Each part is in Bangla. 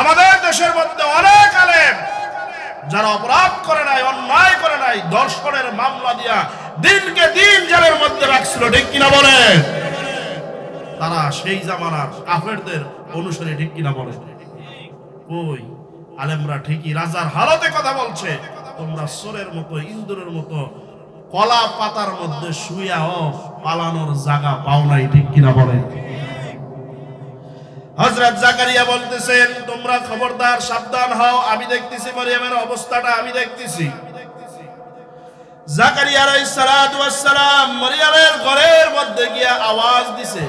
আমাদের দেশের মধ্যে অনেক আলেম যারা অপরাধ করে নাই, অন্যায় করে নাই, ধর্ষণের মামলা দিয়া দিনকে দিন জেলের মধ্যে রাখছিল, ঠিক কিনা বলেন? তারা সেই জামানার কাফেরদের অনুসারী, ঠিক কিনা বলেন? ওই আলেমরা ঠিকই রাজার হালতে কথা বলছে, তোমরা সোরের মতো, ইন্দুরের মতো কলা পাতার মধ্যে শুয়াও পালানোর জায়গা পাও নাই, ঠিক কিনা বলেন? হযরত জাকারিয়া বলতেছেন, তোমরা খবরদার সাবধান হও, আমি দেখতেছি মারিয়ামের অবস্থাটা, আমি দেখতেছি। জাকারিয়া আলাইহিস সালাতু ওয়াস সালাম মারিয়ামের ঘরের মধ্যে গিয়া আওয়াজ দিছে।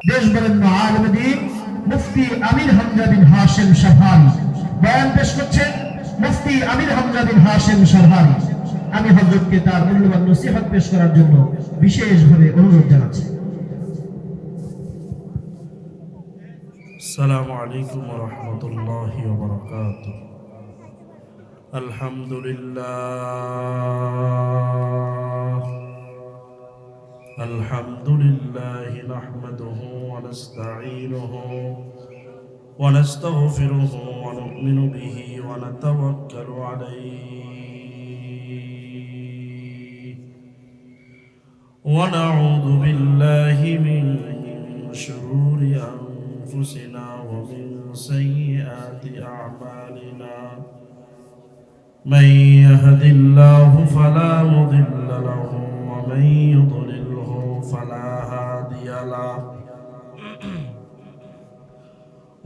দেশবরেণ্য আলেম দ্বীন মুফতি আমির হামজা বিন হাশেম শারহানি বয়ান পেশ করছেন। মুফতি আমির হামজা বিন হাশেম শারহানি, আমি হযরতকে তার মূল্যবান নসিহত পেশ করার জন্য বিশেষভাবে অনুরোধ জানাচ্ছি। আসসালামু আলাইকুম ওয়া রাহমাতুল্লাহি ওয়া বারাকাতুহু। আলহামদুলিল্লাহ নাহমাদুহু ওয়া নাস্তাঈনুহু ওয়া নাস্তাগফিরুহু ওয়া নু'মিনু বিহি ওয়া নাতাওয়াক্কালু আলাইহি ওয়া নাউযু বিল্লাহি মিন শুরুরি أنفسنا ومن سيئات أعمالنا من يهد الله فلا مضل له ومن يضلله فلا هادي له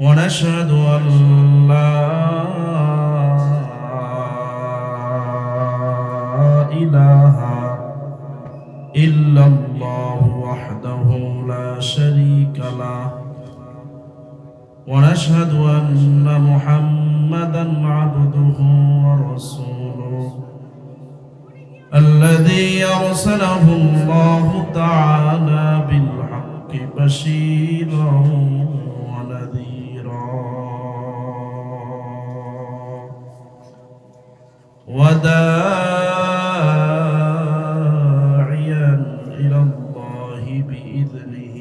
ونشهد أن لا إله إلا الله وحده لا شريك له ونشهد أن محمدًا عبده ورسوله الذي أرسله الله تعالى بالحق بشيرًا ونذيرًا وداعيًا إلى الله بإذنه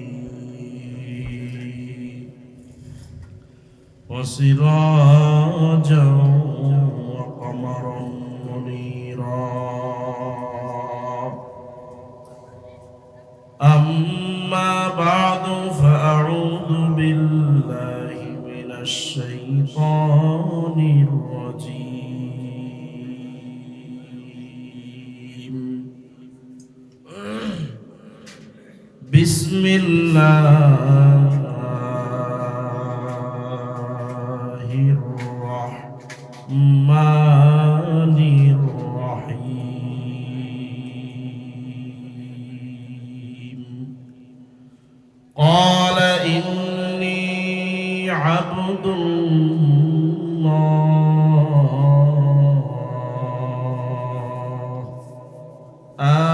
وسراجا وقمرا منيرا. أما بعد فأعوذ بالله من الشيطان الرجيم. بسم الله الرحمن الرحيم. قال إني عبد الله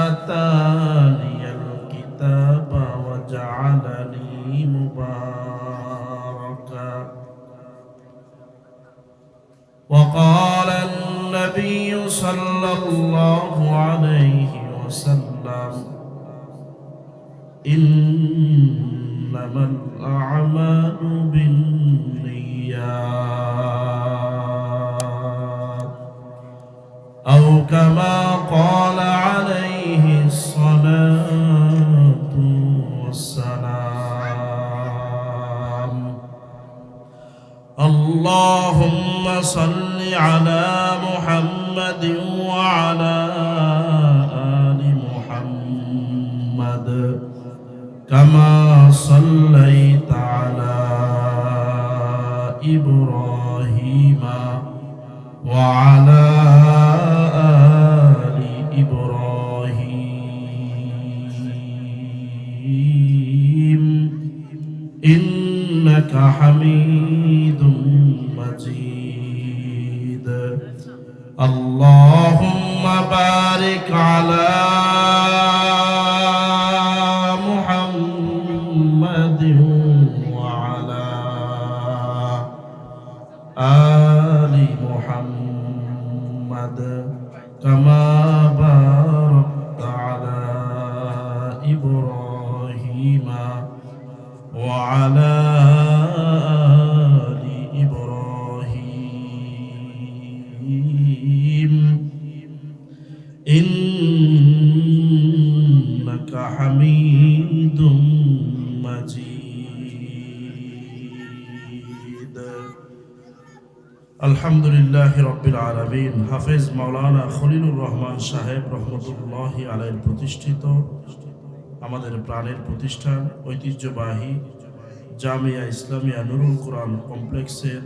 آتاني الكتاب وجعلني مباركا وقال النبي صلى الله عليه وسلم إنما الأعمال بالنيات أو كما قال عليه الصلاة والسلام. اللهم صل على محمد وعلى آل محمد كما صليت على إبراهيم وعلى آل إبراهيم إنك حميد مجيد. اللهم بارك على محمد وعلى آل محمد كما باركت على إبراهيم وعلى آل আলহামদুলিল্লাহ রব্বিল আলামিন। হাফেজ মাওলানা খলিলুর রহমান সাহেব রহমতুল্লাহি আলাইহির প্রতিষ্ঠিত আমাদের প্রাণের প্রতিষ্ঠান ঐতিহ্যবাহী জামিয়া ইসলামিয়া নুরুল কোরআন কমপ্লেক্সের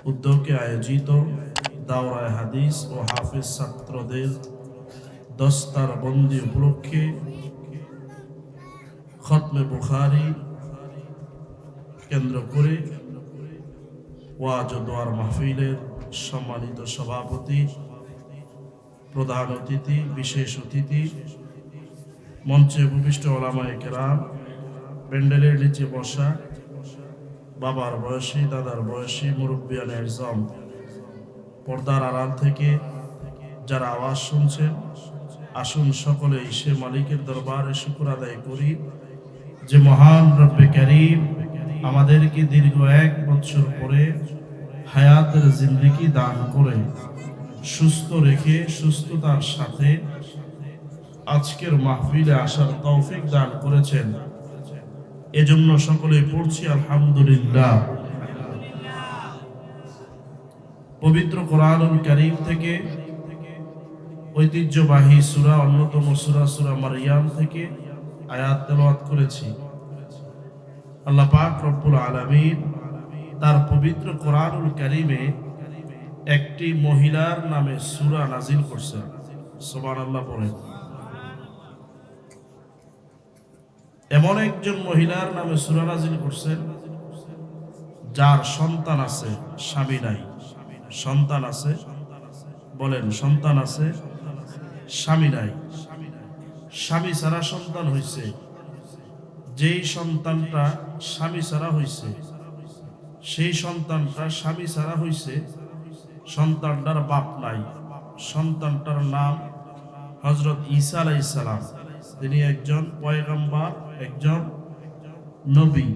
উদ্যোগে আয়োজিত দাওরায়ে হাদিস ও হাফেজ ছাত্রদের দস্তার বন্দি উপলক্ষে খতমে বুখারী কেন্দ্র করে ওয়াজ ও দোয়ার মাহফিলের সম্মানিত সভাপতি, প্রধান অতিথি, বিশেষ অতিথি, মঞ্চে উপবিষ্ট ওলামায়ে কেরাম, প্যান্ডেলের নিচে বসা বাবার বয়সী, দাদার বয়সী মুরব্বিয়ানে আজম, পর্দার আড়াল থেকে যারা আওয়াজ শুনছেন, আসুন সকলে এসে মালিকের দরবারে শুকর আদায় করি যে মহান রব্বে কারীম আমাদেরকে দীর্ঘ 1 বছর পরে হায়াতের জিন্দেগি দান করে সুস্থ রেখে সুস্থতার সাথে আজকের মাহফিলে আসার তৌফিক দান করেছেন। এজন্য সকলে পড়ছি আলহামদুলিল্লাহ। পবিত্র কোরআনুল কারীম থেকে ঐতিহ্যবাহী সূরা, অন্যতম সূরা মারইয়াম থেকে আয়াত তেলাওয়াত করেছি। আল্লাহ পাক রব্বুল আলামিন তার পবিত্র কোরআনুল কারীমে একটি মহিলার নামে সূরা নাজিল করছেন। সুবহানাল্লাহ পড়েন। এমন একজন মহিলার নামে সূরা নাজিল করছেন যার সন্তান আছে, স্বামী নাই। সন্তান আছে, বলেন সন্তান আছে, স্বামী নাই। স্বামী ছাড়া সন্তান হইছে। যেই সন্তানটা স্বামী ছাড়া হইছে, সেই সন্তানটা স্বামী ছাড়া হইছে, সন্তানটার বাপ নাই। সন্তানটার নাম হযরত ঈসা আলাইহিস সালাম। তিনি একজন পয়গম্বর, একজন নবী।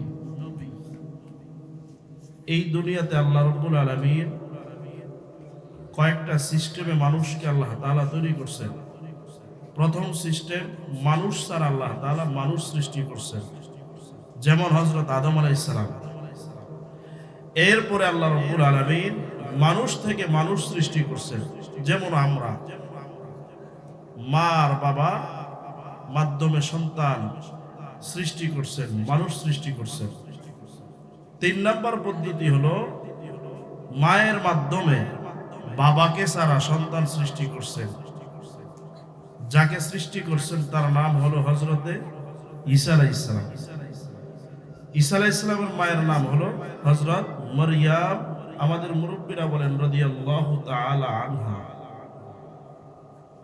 এই দুনিয়াতে আল্লাহ রাব্বুল আলামিন কয়েকটা সিস্টেমে মানুষকে আল্লাহ তাআলা তৈরি করছেন। প্রথম সিস্টেম, মানুষ ছাড়া আল্লাহ তাআলা মানুষ সৃষ্টি করছেন, যেমন হযরত আদম আলাইহিস সালাম। এরপরে আল্লাহ রাব্বুল আলামিন মানুষ থেকে মানুষ সৃষ্টি করছেন, যেমন আমরা। মা আর বাবা মাধ্যমে সন্তান সৃষ্টি করছেন, মানুষ সৃষ্টি করছেন। 3 নম্বর পদ্ধতি হলো মায়ের মাধ্যমে বাবাকে ছাড়া সন্তান সৃষ্টি করছেন। যাকে সৃষ্টি করছেন তার নাম হলো হযরতে ঈসা আলাইহিস সালাম। ঈসা আলাইহিস সালামের মায়ের নাম হলো হযরত মারইয়াম। আমাদের মুরব্বিরা বলেন রাদিয়াল্লাহু তাআলা আনহা,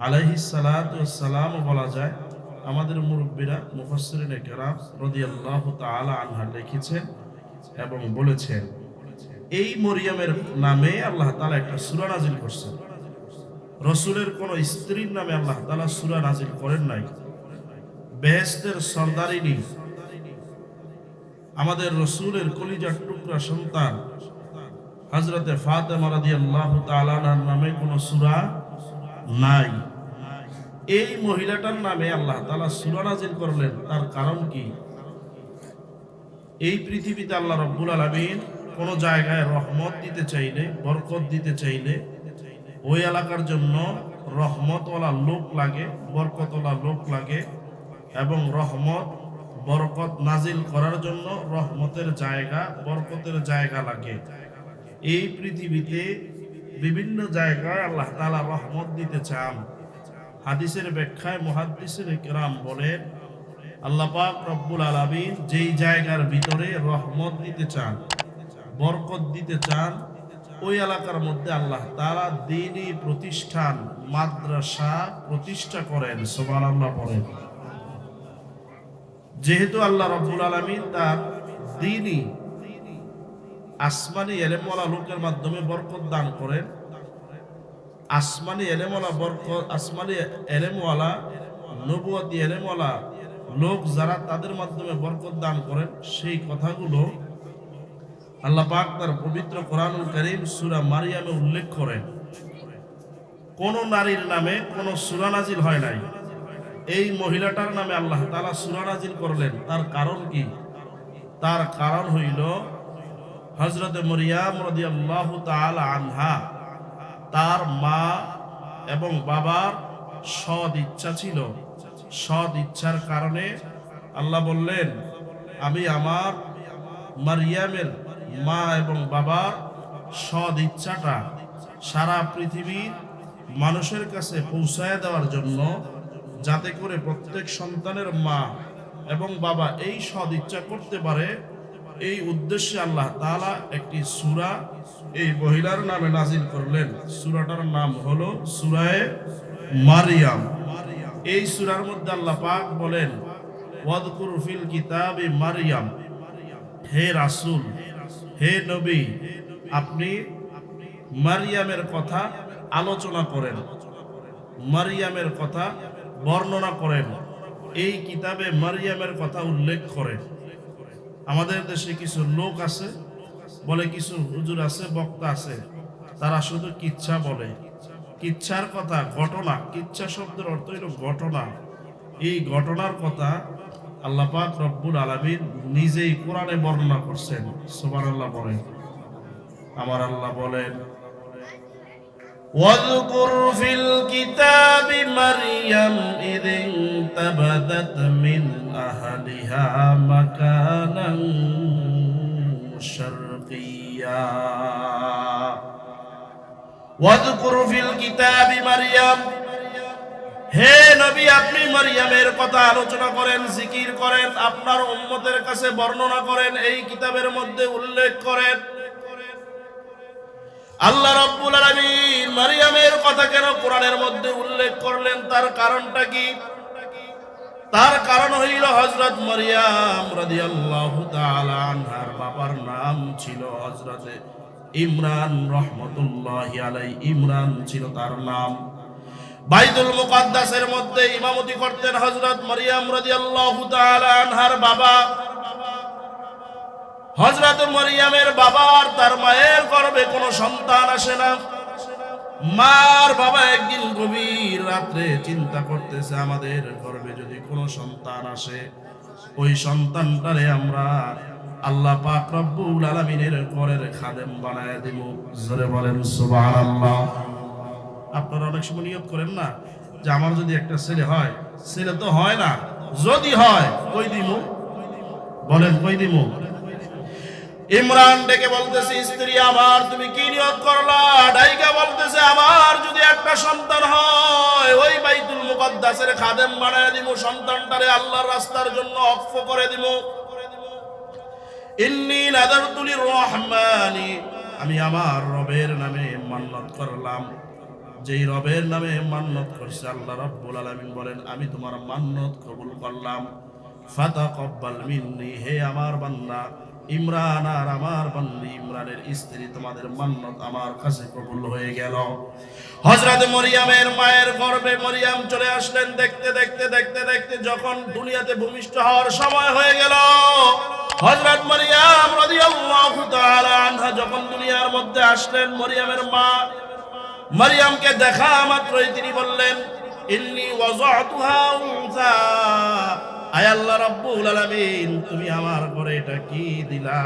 আলাইহিস সালাতু ওয়াস সালাম বলা যায়। আমাদের মুরব্বিরা মুফাসসিরিনে কেরাম রাদিয়াল্লাহু তাআলা আনহা লিখেছেন এবং বলেছেন, এই মরিয়মের নামে আল্লাহ তাআলা একটা সূরা নাজিল করছেন। রাসূলের কোন স্ত্রীর নামে আল্লাহ তাআলা সূরা নাজিল করেন নাই। বেহেশতের সরদারিনী আমাদের রাসূলের কলিজার টুকরা সন্তান হযরতে ফাতেমা রাদিয়াল্লাহু তাআলা আনহার নামে কোন সূরা নাই। এই মহিলাটার নামে আল্লাহ তাআলা সূরা নাজিল করলেন, তার কারণ কি? এই পৃথিবীতে আল্লাহ রাব্বুল আলামিন কোন জায়গায় রহমত দিতে চাইলে, বরকত দিতে চাইলে, ওই এলাকার জন্য রহমতওয়ালা লোক লাগে, বরকতওয়ালা লোক লাগে, এবং রহমত বরকত নাজিল করার জন্য রহমতের জায়গা, বরকতের জায়গা লাগে। এই পৃথিবীতে বিভিন্ন জায়গায় আল্লাহ তাআলা রহমত দিতে চান। হাদিসের ব্যাখ্যায় মুহাদ্দিসিনে কেরাম বলেন, আল্লাহ পাক রব্বুল আলামিন যেই জায়গার ভিতরে রহমত দিতে চান, বরকত দিতে চান, ওই এলাকার মধ্যে আল্লাহ তাআলা দ্বীনি প্রতিষ্ঠান, মাদ্রাসা প্রতিষ্ঠা করেন। সুবহানাল্লাহ পড়েন। যেহেতু আল্লাহ রাব্বুল আলামিন তার দ্বীনি আসমানি এলেমওয়ালা লোকের মাধ্যমে বরকত দান করেন, আসমানি এলেমওয়ালা বরকত, আসমানি এলেমওয়ালা, নবুয়তি এলেমওয়ালা লোক যারা, তাদের মাধ্যমে বরকত দান করেন, সেই কথাগুলো আল্লাহ পাক তার পবিত্র কোরআনুল কারীম সূরা মারইয়ামে উল্লেখ করেন। কোন নারীর নামে কোন সূরা নাজিল হয় নাই। এই মহিলাটার নামে আল্লাহ তাআলা সূরা নাজিল করলেন। তার কারণ কি? তার কারণ হইল হযরত মরিয়ম রাদিয়াল্লাহু তাআলা আনহা তার মা এবং বাবার সৎ ইচ্ছা ছিল। সৎ ইচ্ছার কারণে আল্লাহ বললেন, আমি আমার মারিয়ামের মা এবং বাবার সৎ ইচ্ছাটা সারা পৃথিবীর মানুষের কাছে পৌঁছায় দেওয়ার জন্য, যাতে করে প্রত্যেক সন্তানের মা এবং বাবা এই সৎ ইচ্ছা করতে পারে, এই উদ্দেশ্যে আল্লাহ তাআলা একটি সূরা এই মহিলার নামে নাজিল করলেন। সূরাটার নাম হলো সূরায়ে মারিয়াম। এই সূরার মধ্যে আল্লাহ পাক বলেন, ওয়াদকুর ফিল কিতাবি মারিয়াম, হে রাসূল, হে নবী, আপনি মারিয়ামের কথা আলোচনা করেন, মারিয়ামের কথা বর্ণনা করেন, এই কিতাবে মারিয়ামের কথা উল্লেখ করেন। আমাদের দেশে কিছু লোক আছে, বলে কিছু হুজুর আছে, বক্তা আছে, তারা শুধু কিচ্ছা বলে, কিচ্ছার কথা, ঘটনা। কিচ্ছা শব্দের অর্থ হলো ঘটনা। এই ঘটনার কথা আল্লাহ পাক রব্বুল আলামিন নিজেই কোরআনে বর্ণনা করছেন। সুবহানাল্লাহ বলেন। আমার আল্লাহ বলেন, ওয়াযকুর ফিল কিতাবি মারইয়াম ইয ইনতাবাযাত মিন আহলিহা মাকানান শারকিয়্যা। ওয়াযকুর ফিল কিতাবি মারইয়াম, হে নবী, আপনি মারিয়ামের কথা আলোচনা করেন, জিকির করেন, আপনার উম্মতের কাছে বর্ণনা করেন, এই কিতাবের মধ্যে উল্লেখ করেন। আল্লাহ রাব্বুল আলামিন মারিয়ামের কথা কেন কোরআনের মধ্যে উল্লেখ করলেন, তার কারণটা কি? তার কারণ হইল হযরত মারিয়াম রাদিয়াল্লাহু তাআলা আনহার বাবার নাম ছিল হযরতে ইমরান রাহমাতুল্লাহি আলাইহি। ইমরান ছিল তার নাম। বাইতুল মুকাদ্দাসের মধ্যে ইমামতি করতেন হযরত মারিয়াম রাদিয়াল্লাহু তাআলা আনহার বাবা। হযরত মারিয়ামের বাবার তার মায়ের গর্ভে কোনো সন্তান আসে না। মার বাবা একদিন গভীর রাত্রে চিন্তা করতেছে, আমাদের গর্ভে যদি কোনো সন্তান আসে, ওই সন্তানটারে আমরা আল্লাহ পাক রব্বুল আলামিনের ঘরের খাদেম বানায় দিব। জোরে বলেন সুবহানাল্লাহ। আপনারা অনেক সময় নিয়ত করেন না যে আমার যদি একটা ছেলে হয়, ছেলে তো হয় না, যদি হয় কই দিমু? বলেন কই দিমু? ইমরান ডেকে বলতেছে, স্ত্রী আমার তুমি কি নিয়ত করলা? ডাইকা বলতেছে, আমার যদি একটা সন্তান হয়, ওই বাইতুল মুকাদ্দাসের খাদেম বানায় দিমু, সন্তানটারে আল্লাহর রাস্তার জন্য ওয়াকফ করে দিমু। ইন্নী নাযারতু লির-রহমানি, আমি আমার রবের নামে মান্নত করলাম। যেই রবের নামে মান্নত করছে আল্লাহ রাব্বুল আলামিন বলেন, আমি তোমার মান্নত কবুল করলাম। ফাতাকাব্বাল মিন্নি, হে আমার বান্দা ইমরান আর আমার বান্দি ইমরানের স্ত্রী, তোমাদের মান্নত আমার কাছে কবুল হয়ে গেল। হযরত মরিয়মের মায়ের গর্ভে মরিয়ম চলে আসলেন। দেখতে দেখতে দেখতে দেখতে যখন দুনিয়াতে ভূমিষ্ঠ হওয়ার সময় হয়ে গেল, হযরত মরিয়ম রাদিয়াল্লাহু তাআলা আনহা যখন দুনিয়ার মধ্যে আসলেন, মরিয়মের মা মরিয়মকে দেখা মাত্রই তিনি বললেন, ইন্নী ওয়াযাতুহা উনসা, আয় আল্লাহ রাব্বুল আলামিন, তুমি আমার ঘরে এটা কি দিলা?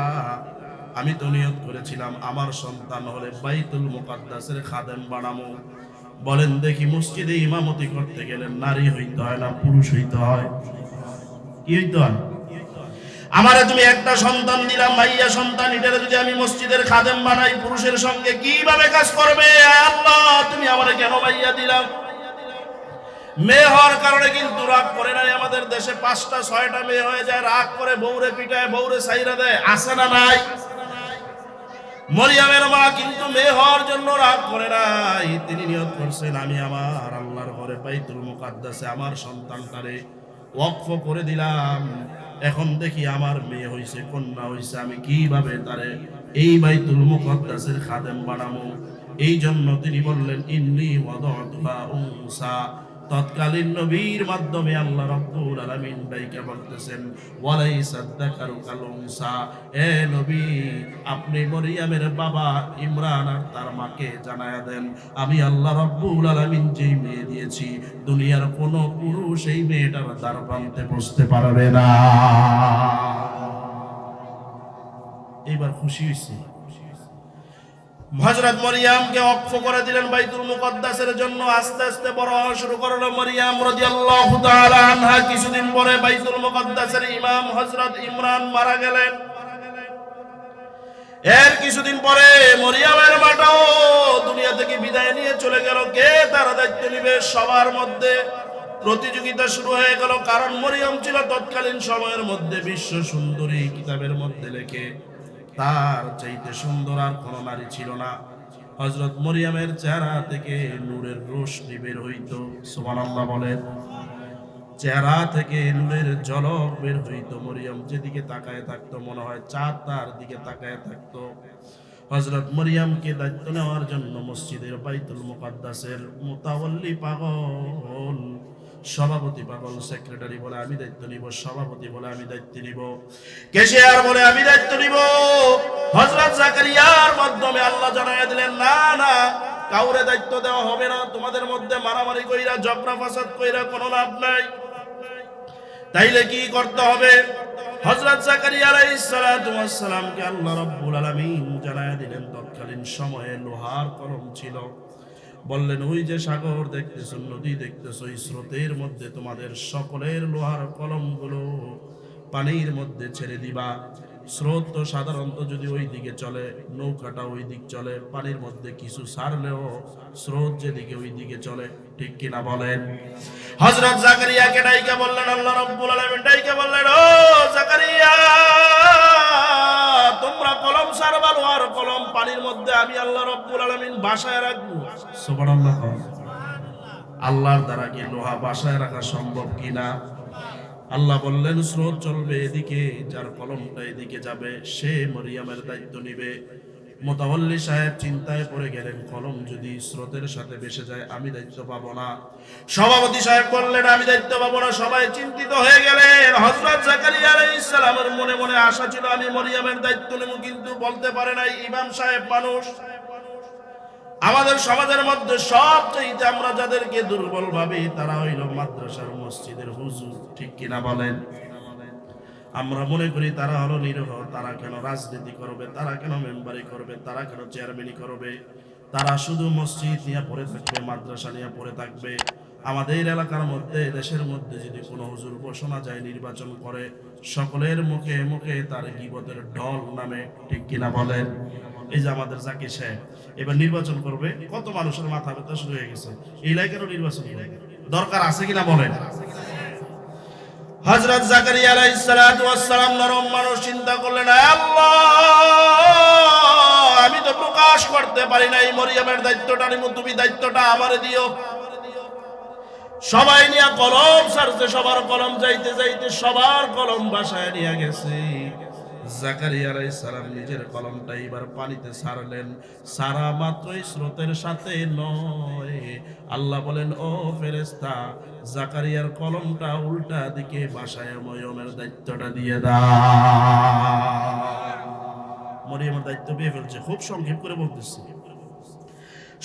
আমি তো নিয়ত করেছিলাম আমার সন্তান হলে বাইতুল মুকাদ্দাসের খাদেম বানাবো। বলেন দেখি, মসজিদে ইমামতি করতে গেলে নারী হইতে হয় না পুরুষ হইতে হয়? কি হইতে হয়? আমারে তুমি একটা সন্তান দিলাম, মাইয়া সন্তান, এটারে যদি আমি মসজিদের খাদেম বানাই, পুরুষের সঙ্গে কিভাবে কাজ করবে? আল্লাহ তুমি আমারে কেন মাইয়া দিলাম? মেয়ে হওয়ার কারণে কিন্তু রাগ করে নাই। আমাদের দেশে 5টা 6টা মেয়ে হয়ে যায়, রাগ করে বউরে পিটায়, বউরে ছাইরা দেয়, আছে না নাই? মরিয়মের মা কিন্তু মেয়ে হওয়ার জন্য রাগ করে নাই। তিনি নিয়ত করছেন, আমি আমার আল্লাহর ঘরে বাইতুল মুকাদ্দাসে আমার সন্তানটারে ওয়াকফ করে দিলাম। এখন দেখি আমার মেয়ে হইছে, কন্যা হইছে, আমি কিভাবে তারে এই বাইতুল মুকাদ্দাসের খাদেম বানাবো? এই জন্য তিনি বললেন, ইন্নী ওয়াদাতুহা উনসা। তৎকালীন নবীর মাধ্যমে আল্লাহ রাব্বুল আলামিন ডাইকা বলতেছেন, ওয়ালাইসা যাকারু কাল উনসা, এ নবী আপনি মরিয়মের বাবা ইমরান আর তার মাকে জানায়া দেন, আমি আল্লাহ রাব্বুল আলামিন যেই মেয়ে দিয়েছি, দুনিয়ার কোন পুরুষ এই মেয়েটার দ্বার প্রান্তে বসতে পারবে না। এইবার খুশি হয়েছে। হযরত মরিয়মকে ওয়াকফ করে দিলেন বাইতুল মুকদ্দাসের জন্য। আস্তে আস্তে বড় হওয়া শুরু করলো মরিয়ম রাদিয়াল্লাহু তাআলা আনহা। কিছুদিন পরে বাইতুল মুকদ্দাসের ইমাম হযরত ইমরান মারা গেলেন। এর কিছুদিন পরে মরিয়মের মাটাও দুনিয়া থেকে বিদায় নিয়ে চলে গেল। কে তার দায়িত্ব নিবে? সবার মধ্যে প্রতিযোগিতা শুরু হয়ে গেল, কারণ মরিয়ম ছিল তৎকালীন সময়ের মধ্যে বিশ্ব সুন্দরী। কিতাবের মধ্যে লেখে তার চাইতে সুন্দর আর কোনো নারী ছিল না। হযরত মরিয়মের চেহারা থেকে নূরের রোশনি বের হইতো। সুবহানাল্লাহ বলেন। চেহারা থেকে নূরের ঝলক বের হইতো। মরিয়ম যেদিকে তাকায় থাকতো মনে হয় চাঁদ তার দিকে তাকায় থাকতো। হযরত মরিয়মকে দায়িত্ব নেওয়ার জন্য মসজিদের বাইতুল মুকদ্দাসের মুতাওয়াল্লি পাগল, সভাপতি পাগল, সেক্রেটারি বলে আমি দায়িত্ব নিব, সভাপতি বলে আমি দায়িত্ব নিব, ক্যাশিয়ার বলে আমি দায়িত্ব নিব। হযরত জাকারিয়ার মাধ্যমে আল্লাহ জানাইয়া দিলেন, না না, কাউরে দায়িত্ব দেওয়া হবে না। তোমাদের মধ্যে মারামারি কইরা ঝগড়া ফাসাদ কইরা কোনো লাভ নাই। তাইলে কি করতে হবে? হযরত জাকারিয়া আলাইহিস সালাতু ওয়াস সালামকে আল্লাহ রাব্বুল আলামিন জানাইয়া দিলেন তৎকালীন সময়ে লোহার কলম ছিল। বললেন, ওই যে সাগর দেখতেছো, নদী দেখতেছো, এই স্রোতের মধ্যে তোমাদের সকলের লোহার কলমগুলো পানির মধ্যে ছেড়ে দিবা। স্রোত তো সাধারণত যদি ওই দিকে চলে, নৌকাটা ওই দিক চলে, পানির মধ্যে কিছু ছাড়লেও স্রোত যেদিকে ওই দিকে চলে, ঠিক কিনা বলেন? হযরত জাকারিয়াকে ডাইকা বললেন, আল্লাহ রাব্বুল আলামিন ডাইকা বললেন, ও জাকারিয়া, তোমরা কলম ছাড়বা, লোহার কলম পানির মধ্যে আমি আল্লাহ রাব্বুল আলামিন বাসায় রাখবো। সুবহানাল্লাহ। আল্লাহর দ্বারা কি লোহা বাসায় রাখা সম্ভব কিনা? আল্লাহ বললেন, স্রোত চলবে এদিকে, যার কলমটা এদিকে যাবে সে মরিয়মের দায়িত্ব নিবে। মুতাওয়াল্লি সাহেব চিন্তায় পড়ে গেলেন, কলম যদি স্রোতের সাথে ভেসে যায় আমি দায়িত্ব পাবো না। সভাপতি সাহেব বললেন, আমি দায়িত্ব পাবো না। সবাই চিন্তিত হয়ে গেলেন। হযরত জাকারিয়া আলাইহিস সালামের মনে মনে আশা ছিল আমি মরিয়মের দায়িত্ব নেব, কিন্তু বলতে পারে নাই। ইমাম সাহেব মানুষ। আমাদের সমাজের মধ্যে সবচেয়ে আমরা যাদেরকে দুর্বল ভাবি তারা হইল মাদ্রাসার মসজিদের হুজুর, ঠিক কিনা বলেন? আমরা মনে করি তারা হলো নিরহ, তারা কেন রাজনীতি করবে, তারা কেন মেম্বারি করবে, তারা কেন চেয়ারম্যানই করবে, তারা শুধু মসজিদ নিয়ে পড়ে থাকবে, মাদ্রাসা নিয়ে পড়ে থাকবে। আমাদের এলাকার মধ্যে, দেশের মধ্যে যদি কোনো হুজুর ঘোষণা যায় নির্বাচন করে, সকলের মুখে মুখে তার গীবতের ঢল নামে, ঠিক কিনা বলেন? এই যে আমাদের জাকির সাহেব এবার নির্বাচন করবে, কত মানুষের মাথা ব্যথা শুরু হয়ে গেছে। এই লাইকেরও নির্বাচন দরকার আছে কিনা বলেন? হযরত জাকারিয়া আলাইহিস সালাতু ওয়াস সালাম নরম মানুষ, চিন্তা করলেন, আল্লাহ, আমি তো প্রকাশ করতে পারি না, এই মরিয়মের দায়িত্বটা নিমু, তুমি দায়িত্বটা আমারে দিও। সবাই নিয়ে কলম ছাড়ছে, সবার কলম যাইতে যাইতে সবার কলম বাসায় নিয়ে গেছে। জাকারিয়া আলাইহিস সালাম নিজের কলমটা এবার পানিতে ছাড়লেন। সারা মাত্রই স্রোতের সাথে নয়। আল্লাহ বলেন, ও ফেরেশতা, জাকারিয়ার কলমটা উল্টা দিকে বাসায় মরিয়মের দায়িত্বটা দিয়ে দাও। মরিয়মের দায়িত্ব পেয়ে ফেলছে। খুব সংক্ষেপ করে বলতেছি।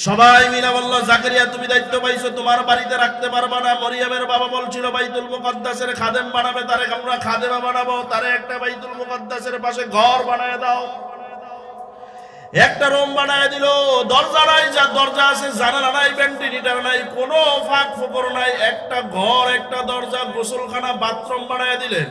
সবাই মিলে বলল, জাকারিয়া তুমি দায়িত্ব পাইছো, তোমার বাড়িতে রাখতে পারবা না। মরিয়মের বাবা বলছিল বাইতুল মুকদ্দাসের খাদেম বানাবে, তারে আমরা খাদেমা বানাবো, তারে একটা বাইতুল মুকদ্দাসের পাশে ঘর বানায় দাও। একটা রুম বানায় দিল। দরজা নাই, যা দরজা আছে জানালা নাই, ভেন্টিলেটর নাই, কোনো ফাঁক ফোকর নাই, একটা ঘর, একটা দরজা, গোসলখানা, বাথরুম বানায় দিলেন।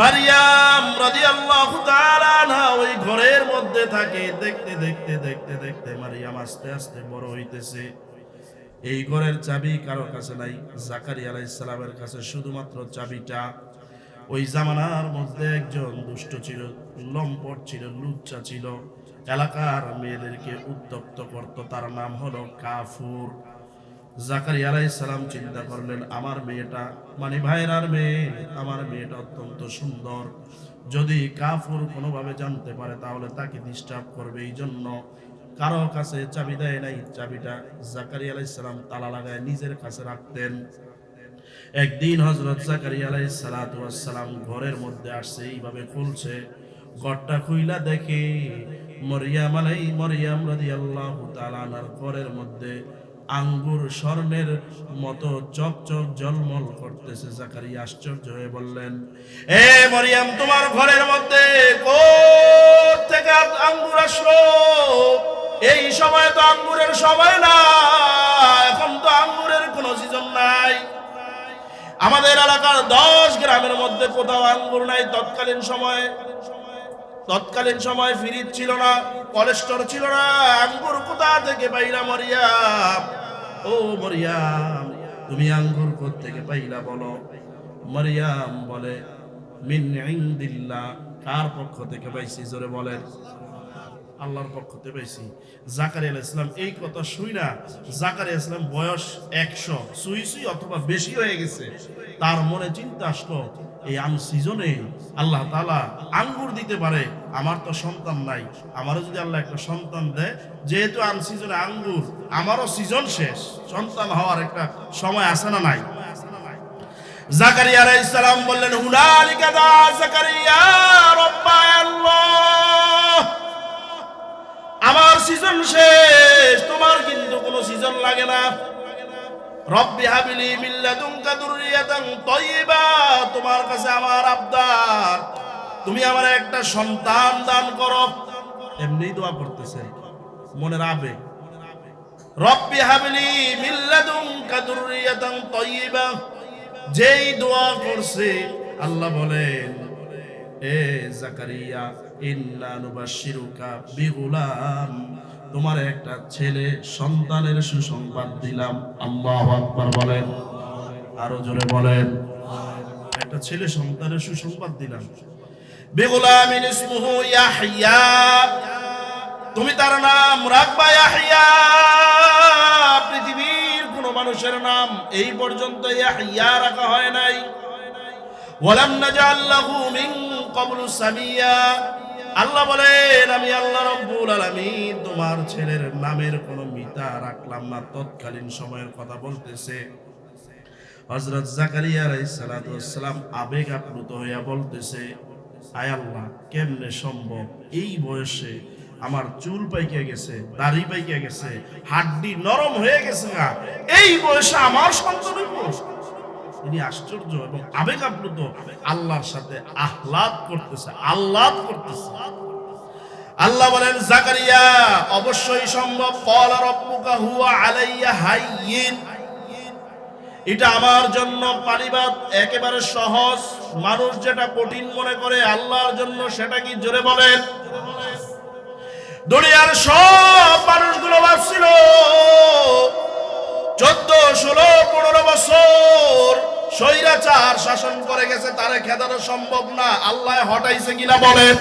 মারিয়াম রাদিয়াল্লাহু তাআলা আনহা ওই ঘরের মধ্যে থাকে। দেখতে দেখতে দেখতে দেখতে মারিয়াম আস্তে আস্তে বড় হইতেছে। এই ঘরের চাবি কারো কাছে নাই, জাকারিয়া আলাইহিস সালামের কাছে শুধুমাত্র চাবিটা। ওই জামানার মধ্যে একজন দুষ্ট ছিল, লম্পট ছিল, লুচ্চা ছিল, এলাকার মেয়েদেরকে উত্তপ্ত করত, তার নাম হলো কাফুর। জাকারিয়া আলাইহিস সালাম চিন্তা করলেন, আমার মেয়েটা, মানে ভাইরার মেয়ে, আমার মেয়েটা অত্যন্ত সুন্দর, যদি কাফুর কোনোভাবে জানতে পারে তাহলে তাকে ডিস্টার্ব করবে। এই জন্য কারো কাছে চাবি দেয় নাই। চাবিটা জাকারিয়া আলাইহিস সালাম তালা লাগায় নিজের কাছে রাখতেন। একদিন হযরত জাকারিয়া আলাইহিস সালাতু ওয়াস সালাম ঘরের মধ্যে আসছে, এইভাবে খুলছে, ঘরটা খুইলা দেখে মরিয়ম রাদিয়াল্লাহু তাআলা আনহার ঘরের মধ্যে আঙ্গুর স্বর্ণের মতো চকচক ঝলমল করতেছে। জাকারিয়া আশ্চর্য হয়ে বললেন, এ মরিয়ম, তোমার ঘরের মধ্যে কোত্থেকে আঙ্গুর আসলো? এই সময় তো আঙ্গুরের সময় না, এখন তো আঙ্গুরের কোনো সিজন নাই। আমাদের এলাকার 10 গ্রামের মধ্যে কোথাও আঙ্গুর নাই। তৎকালীন সময় ফ্রিজ ছিল না, কোলেস্টোর ছিল না, আঙ্গুর কোথা থেকে পাইলা মরিয়াম? ও মরিয়াম, তুমি আঙ্গুর কোত্থেকে পাইলা বলো? মরিয়াম বলে, মিন ইনদিল্লাহ। কার পক্ষ থেকে পাইছি? জোরে বলেন। আল্লাহর পক্ষ থেকে পাইছি। জাকারিয়া আলাইহিস সালাম এই কথা শুইনা, জাকারিয়া আলাইহিস সালাম বয়স 100 সুই অথবা বেশি হয়ে গেছে। তার মনে চিন্তা আসলো, এই সিজনে আল্লাহ তাআলা আঙ্গুর দিতে পারে, আমার তো সন্তান নাই, আমারও যদি আল্লাহ একটা সন্তান দেয়, যেহেতু সিজনে আঙ্গুর, আমারও সিজন শেষ, সন্তান হওয়ার একটা সময় আছে না নাই? জাকারিয়া আলাইহিস সালাম বললেন, হুনালিকা দা জাকারিয়া রব্বা আল্লাহ, আমার সিজন শেষ, তোমার কিন্তু কোনো সিজন লাগে না। রব্বি হাবলি মিন লাদুনকা যুররিয়াতান তাইয়্যিবা, তোমার কাছে আমার আবদার, তুমি আমার একটা সন্তান দান করো। এমনি দোয়া করতেছেন, মনের আবেগ। রব্বি হাবলি মিন লাদুনকা যুররিয়াতান তাইয়্যিবা, যেই দোয়া করছে আল্লাহ বলেন, এ জাকারিয়া, ইন্না নুবাশশিরুকা বিগুলাম, তোমার একটা ছেলে সন্তানের সুসংবাদ দিলাম। আল্লাহু আকবার বলেন, আরো জোরে বলেন। একটা ছেলে সন্তানের সুসংবাদ দিলাম। বিগুলামিন ইসমুহু ইয়াহইয়া, তুমি তার নাম রাখবা ইয়াহইয়া। পৃথিবীর কোন মানুষের নাম এই পর্যন্ত ইয়াহইয়া রাখা হয় নাই। ওয়ালাম নাজআল লাহু মিন ক্বাবলু সামিয়া, আল্লাহ বলেন, আমি আল্লাহ রাব্বুল আলামিন তোমার ছেলের নামের কোনো মিতা রাখলাম না। তৎকালীন সময়ের কথা বলতেছে। হযরত জাকারিয়া আলাইহিস সালাতু ওয়াস সালাম আবেগ আপ্লুত হইয়া বলতেছে, আয় আল্লাহ, কেমনে সম্ভব? এই বয়সে আমার চুল পাইকে গেছে, দাড়ি পাইকে গেছে, হাড্ডি নরম হয়ে গেছে না, এই বয়সে আমার সন্তান হইব? তিনি আশ্চর্য এবং আবেগ আপ্লুত, আল্লাহর সাথে আহ্লাদ করতেছে। আল্লাহ বলেন, জাকারিয়া, অবশ্যই সম্ভব। ক্বালা রাব্বুকা হুয়া আলাইয়া হাইয়িন, এটা আমার জন্য পানিবাদ একেবারে সহজ। মানুষ যেটা কঠিন মনে করে আল্লাহর জন্য সেটা কি? জোরে বলেন। দুনিয়ার সব মানুষগুলো ভাবছিল 14, 16, 15 বছর স্বৈরাচার শাসন করে গেছে, তারে খেদানো সম্ভব না। আল্লাহ হটাইছে কিনা বলেন?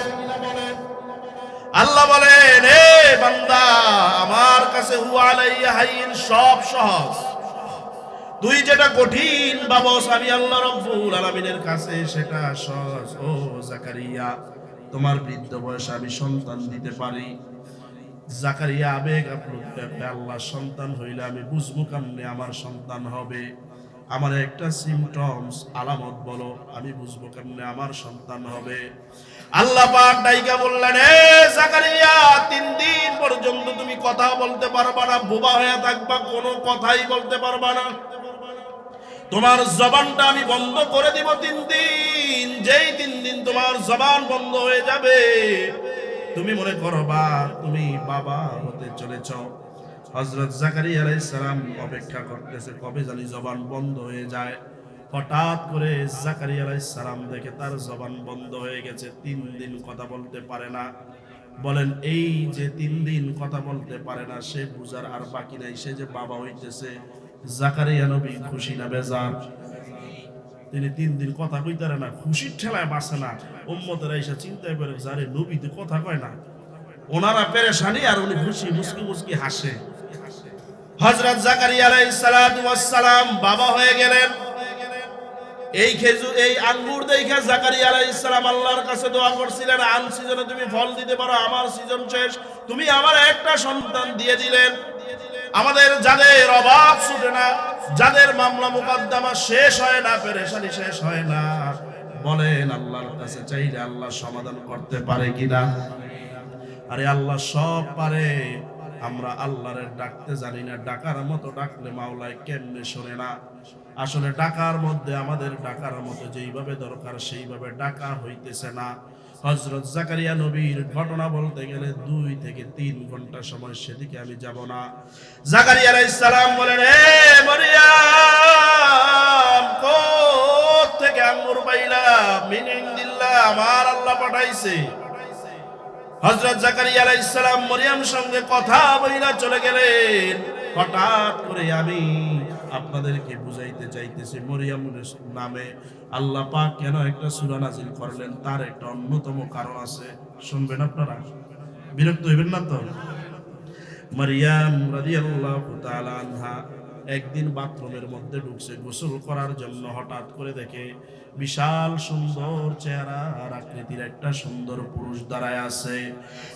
আল্লাহ বলেন, এ বান্দা, আমার কাছে হুয়া আলাইয়া হাইয়িন, সব সহজ। তুই যেটা কঠিন ভাবস, আমি আল্লাহ রাব্বুল আলামিনের কাছে সেটা সহজ। ও জাকারিয়া, তোমার বৃদ্ধ বয়সে আমি সন্তান দিতে পারি। জাকারিয়া আবেগ আপ্লুত, আল্লাহ, সন্তান হইলে আমি বুঝবো কেমনে আমার সন্তান হবে? আমার একটা সিমটমস, আলামত বলো, আমি বুঝবো কেমনে আমার সন্তান হবে? আল্লাহ পাক ডাইকা বললেন, এ জাকারিয়া, 3 দিন পর্যন্ত তুমি কথা বলতে পারবা না, বোবা হয়ে থাকবা, কোনো কথাই বলতে পারবা না। তোমার জবানটা আমি বন্ধ করে দিব 3 দিন। যেই 3 দিন তোমার জবান বন্ধ হয়ে যাবে, তুমি মনে করবা তুমি বাবা হতে চলেছ। হযরত জাকারিয়া আলাইহিস সালাম অপেক্ষা করতেছে কবে জানি জবান বন্ধ হয়ে যায়। হঠাৎ করে জাকারিয়া আলাইহিস সালাম দেখে তার জবান বন্ধ হয়ে গেছে, 3 দিন কথা বলতে পারে না। বলেন, এই যে 3 দিন কথা বলতে পারে না, সে বুঝার আর বাকি নাই সে যে বাবা হইতেছে। জাকারিয়া নবী খুশি না বেজার? তিনি 3 দিন কথা কইতারে না, খুশির ঠেলায় বাসে না। উম্মতেরা এসে চিন্তা করে, যারে নবী তো কথা কয় না, ওনারা পেরেশানি আর উনি খুশি, মুস্কি মুস্কি হাসে। হযরত জাকারিয়া আলাইহিস সালাতু ওয়াস সালাম বাবা হয়ে গেলেন। এই আঙ্গুর দেখে জাকারিয়া আলাইহিস সালাম আল্লাহর কাছে দোয়া করছিলেন, সিজনে তুমি ফল দিতে পারো, আমার সিজন শেষ, তুমি আমার একটা সন্তান দিয়ে দিলেন। আমাদের যাদের অভাব ছুটে না, যাদের মামলা মুকদ্দমা শেষ হয় না, পেরেশানি শেষ হয় না, বলেন আল্লাহর কাছে চাইলে আল্লাহ সমাধান করতে পারে কিনা? আরে আল্লাহ সব পারে। আমরা আল্লাহরে ডাকতে জানি না, ডাকার মতো ডাকলে মাওলায় কেমনে শোনে না। আসলে ডাকার মধ্যে আমাদের ডাকার মতো যেইভাবে দরকার সেইভাবে ডাকা হইতেছে না। হযরত জাকারিয়া নবীর ঘটনা বলতে গেলে 2 থেকে 3 ঘন্টা সময়, সেদিকে আমি যাব না। জাকারিয়া আলাইহিস সালাম বলেন, হে মরিয়ম, কোথা থেকে আঙ্গুর পাইলা? মিন ইনদিল্লাহ, আমার আল্লাহ পাঠাইছে। হযরত জাকারিয়া আলাইহিস সালাম মরিয়মের সঙ্গে কথা বইলা চলে গেলেন। হঠাৎ করে আমি আপনাদেরকে বুঝাইতে চাইতেছি, মরিয়মের নামে আল্লাহ পাক কেন একটা সূরা নাযিল করলেন, তার একটা অন্যতম কারণ আছে। শুনবেন আপনারা, বিরক্ত হইবেন না তো। মারিয়াম রাদিয়াল্লাহু তাআলা আনহা একদিন বাথরুমের মধ্যে ঢুকছে গোসল করার জন্য। হঠাৎ করে দেখে বিশাল সুন্দর চেহারা আর আকৃতির একটা সুন্দর পুরুষ দাঁড়ায় আছে।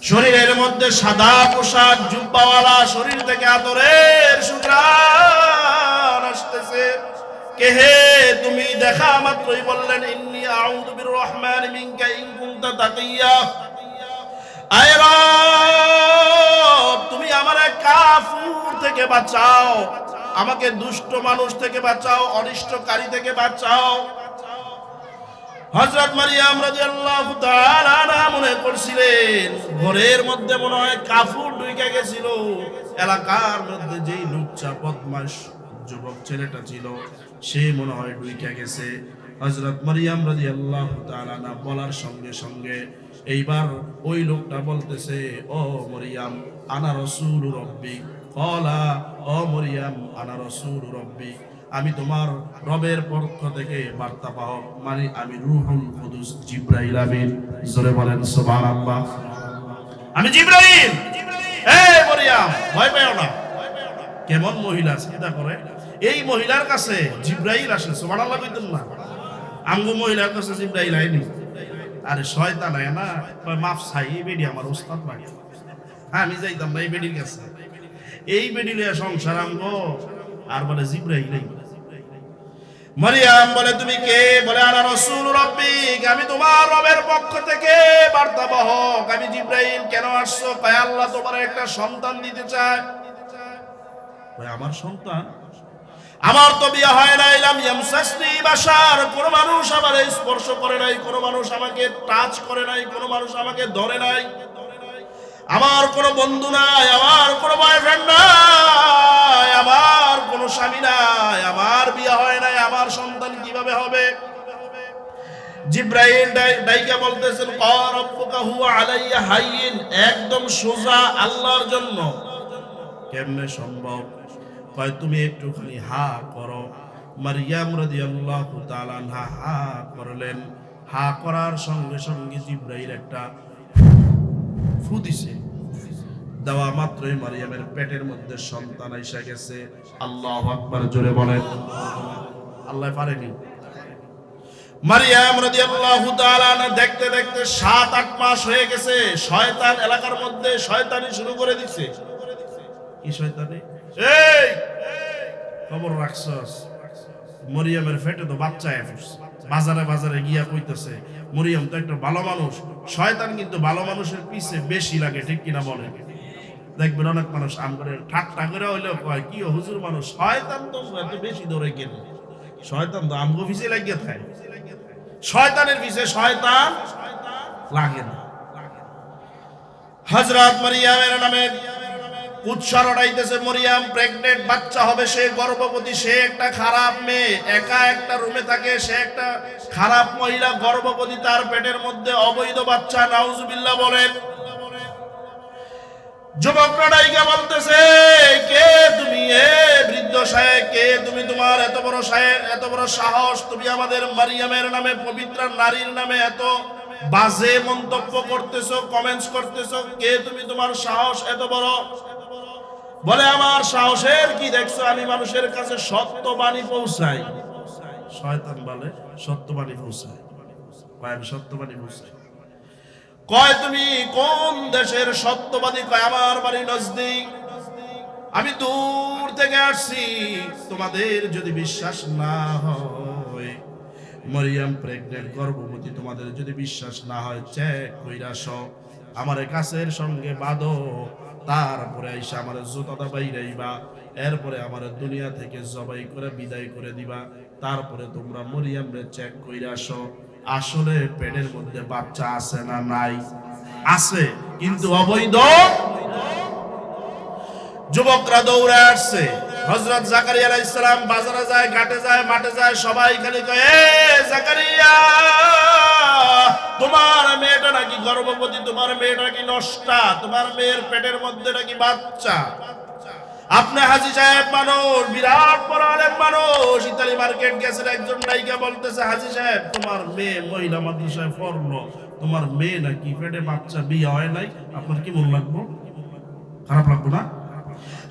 শরীরের মধ্যে সাদা পোশাক, জুব্বাওয়ালা, শরীর থেকে আতরের সুঘ্রাণ আসতেছে। কে হে তুমি? দেখা মাত্রই বললেন, ইন্নী আউযু বির-রহমানি মিনকা ইন কুনতা তাকিয়া। আয় রব, তুমি আমারে কাফুর থেকে বাঁচাও, আমাকে দুষ্ট মানুষ থেকে বাঁচাও, অনিষ্টকারী থেকে বাঁচাও। হযরত মারিয়াম রাদিয়াল্লাহু তাআলা আনহা মনে করছিলেন ঘরের মধ্যে মনে হয় কাফুর ঢুকে গেছিল। এলাকার মধ্যে যেই লুচ্চা বদমাশ যুবক ছেলেটা ছিল, সে মনে হয় ঢুকে গেছে। হযরত মারিয়াম রাদিয়াল্লাহু তাআলা আনহা বলার সঙ্গে সঙ্গে এইবার ওই লোকটা বলতেছে, ও মরিয়াম, আনা রাসূলু রাব্বি। ক্বালা, ও মরিয়াম, আনা রাসূলু রাব্বি, আমি তোমার রবের পক্ষ থেকে বার্তা পাহক, মানে আমি রূহুল কুদুস, জিবরাইল আমিন। জোরে বলেন সুবহানাল্লাহ। আমি জিবরাইল। এই মরিয়াম, ভয় পেও না। কেমন মহিলা চিন্তা করে, এই মহিলার কাছে জিবরাইল আসে। সুবহানাল্লাহ কইতেন না? আমগো মহিলার কাছে জিবরাইল আইনি। আরে শয়তান আয় না, মাফ চাই, এই বেডি আমার উস্তাদ ভাই, আমি যাইতাম না এই বেডির কাছে। এই বেডি লইয়া সংসার আমগো, আর বলে জিবরাইল। মারিয়াম বলে, তুমি কে? বলে, আনা রাসূলু রাব্বিক, আমি তোমার রবের পক্ষ থেকে বার্তাবাহক, আমি জিবরাইল। কেন আসছো? কয়, আল্লাহ তোমার একটা সন্তান দিতে চায়। কয়, আমার সন্তান? আমার তো বিয়ে হয় নাই। লাম ইয়ামসাসনি বাশার, কোন মানুষ আমারে স্পর্শ করে নাই, কোন মানুষ আমাকে টাচ করে নাই, কোন মানুষ আমাকে ধরে নাই, আমার কোনো বন্ধু নাই, আমার কোনো বয়ফ্রেন্ড নাই, আমার কোনো স্বামী নাই, আমার বিয়ে হয় নাই, আমার সন্তান কিভাবে হবে? জিবরাইল ডাইকা বলতেছেন, কা রাব্বুকা হুয়া আলাইয়া হাইয়িন, একদম সোজা আল্লাহর জন্য। কেমনে সম্ভব? কয়, তুমি একটুখানি হা করো। মারিয়াম রাদিয়াল্লাহু তাআলা আনহা হা করলেন। হা করার সঙ্গে সঙ্গে জিবরাইল একটা ফু দিছে। দেওয়া মাত্রই মারিয়ামের পেটের মধ্যে সন্তান আইসা গেছে। আল্লাহু আকবার, জোরে বলেন। আল্লাহ পারেনি। মারিয়াম রাদিয়াল্লাহু তাআলা দেখতে দেখতে 7-8 মাস হয়ে গেছে। শয়তান এলাকার মধ্যে শয়তানি শুরু করে দিছে। কি শয়তানি? এই খবর রাখছস, মরিয়মের পেটে তো বাচ্চা এসেছে। বাজারে বাজারে গিয়া কইতেছে, মরিয়ম তো একটা ভালো মানুষ। শয়তান কিন্তু ভালো মানুষের পিছে বেশি লাগে, ঠিক কিনা বলে? দেখবেন অনেক মানুষ আমগরে ঠাট্টা করে হইলেও কয়, কি হুজুর মানুষ, শয়তান তো এত বেশি ধরে কেন? শয়তান তো আমগো পিছে লাগিয়ে থাকে। শয়তানের পিছে শয়তান লাগে না। হযরত মারিয়ামের নামে উৎসার উঠাইতেছে। মরিয়াম প্রেগনেন্ট, বাচ্চা হবে, সে গর্ভবতী, সে একটা খারাপ মেয়ে, একা একটা রুমে থাকে, সে একটা খারাপ মহিলা, গর্ভবতী, তার পেটের মধ্যে অবৈধ বাচ্চা। নাউজুবিল্লাহ বলেন। যুবকরা ডাইকা বলতেছে, কে তুমি? এ বৃদ্ধ সাহেব, কে তুমি? তোমার এত বড় সাহেব, এত বড় সাহস, তুমি আমাদের মারিয়ামের নামে, পবিত্র নারীর নামে এত বাজে মন্তব্য করতেছো, কমেন্টস করতেছো, কে তুমি? তোমার সাহস এত বড়? বলে, আমার সাহসের কি দেখছো? আমি মানুষের কাছে সত্যবাণী পৌঁছাই। শয়তান বলে, সত্যবাণী পৌঁছাই। কয়, আমি সত্যবাণী পৌঁছাই। কয়, তুমি কোন দেশের সত্যবাদী? কয়, আমার বাড়ি নজদিক, আমি দূর থেকে আসছি। তোমাদের যদি বিশ্বাস না হয়, মরিয়াম প্রেগনেন্ট, গর্ভবতী, তোমাদের যদি বিশ্বাস না হয়, চেক কইরা আসো। আমার কাছের সঙ্গে বাঁধো, তারপরে আইসা আমার জুতাটা বাইরাইবা, এরপরে আমার দুনিয়া থেকে জবাই করে বিদায় করে দিবা। তারপরে তোমরা মরিয়মরে চেক কইরা আসো, আসলে পেটের মধ্যে বাচ্চা আছে না নাই? আছে, কিন্তু অবৈধ। যুবকরা দৌড়ে আসছে। হযরত জাকারিয়া আলাইহিস সালাম বাজারে যায়, ঘাটে যায়, মাঠে যায়, সবাই খালি কয়, এ জাকারিয়া, তোমার মেয়েটা নাকি গর্ভবতী, তোমার মেয়েটা নাকি নষ্টা, তোমার মেয়ের পেটের মধ্যে নাকি বাচ্চা। আপনি হাজী সাহেব মানুষ, বিরাট বড় আলেম মানুষ, ইতালি মার্কেট গেছেন, একজন নায়িকা বলতেছে, হাজী সাহেব তোমার মেয়ে মহিলা মাদ্রাসায় পড়লো, তোমার মেয়ে নাকি পেটে বাচ্চা, বিয়ে হয় নাই, আপনার কি মন লাগবো? খারাপ লাগবে না?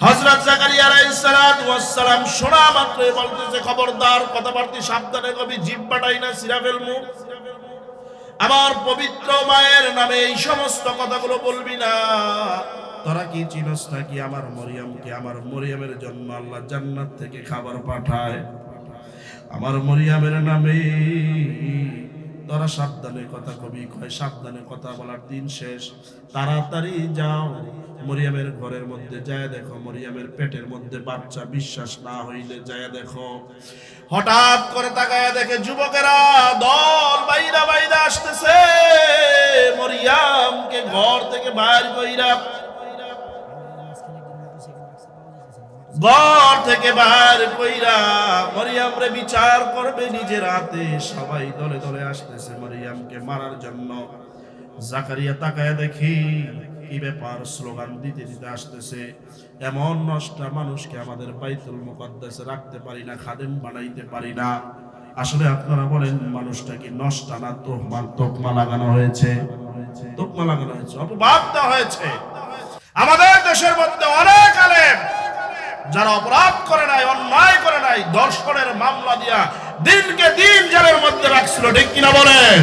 হযরত জাকারিয়া আলাইহিস সালাতু ওয়াস সালাম শোনা মাত্রই বলতেছে, খবরদার, কথাবার্তা সাবধানে কবি, জিহ্বাটাই না ছিঁড়া ফেলমু। আমার পবিত্র মায়ের নামে এই সমস্ত কথাগুলো বলবি না। তোরা কি চিনস নাকি আমার মরিয়মকে? আমার মরিয়মের জন্য আল্লাহ জান্নাত থেকে খাবার পাঠায়। আমার মরিয়মের নামে তোরা সাবধানে কথা কবি, কয় সাবধানে কথা বলার দিন শেষ। তাড়াতাড়ি যাও, মরিয়মের ঘরের মধ্যে যায় দেখো মরিয়মের পেটের মধ্যে বাচ্চা। বিশ্বাস না হইলে যায় দেখো। হঠাৎ করে তাকায় দেখে যুবকেরা দল বাইরা বাইরা আসতেছে, মরিয়মকে ঘর থেকে বাইর কইরা, ঘর থেকে বাইর কইরা মরিয়মরে বিচার করবে নিজের হাতে। সবাই দলে দলে আসতেছে মরিয়মকে মারার জন্য। জাকারিয়া তাকায় দেখি কি ব্যাপার, স্লোগান দিতে দিতে আসতেছে। এমন নষ্টা মানুষকে আমাদের বাইতুল মুকাদ্দাসে রাখতে পারি না, খাদেম বানাইতে পারি না। আসলে আপনারা বলেন, মানুষটা কি নষ্টা না তোকমা লাগানো হয়েছে? তোকমা লাগানো হয়েছে, অপবাদ দেওয়া হয়েছে। আমাদের দেশের মধ্যে অনেক আলেম যারা অপরাধ করে নাই, অন্যায় করে নাই, দর্শনের মামলা দিয়া দিনকে দিন জেলের মধ্যে রাখছিল, ঠিক কিনা বলেন?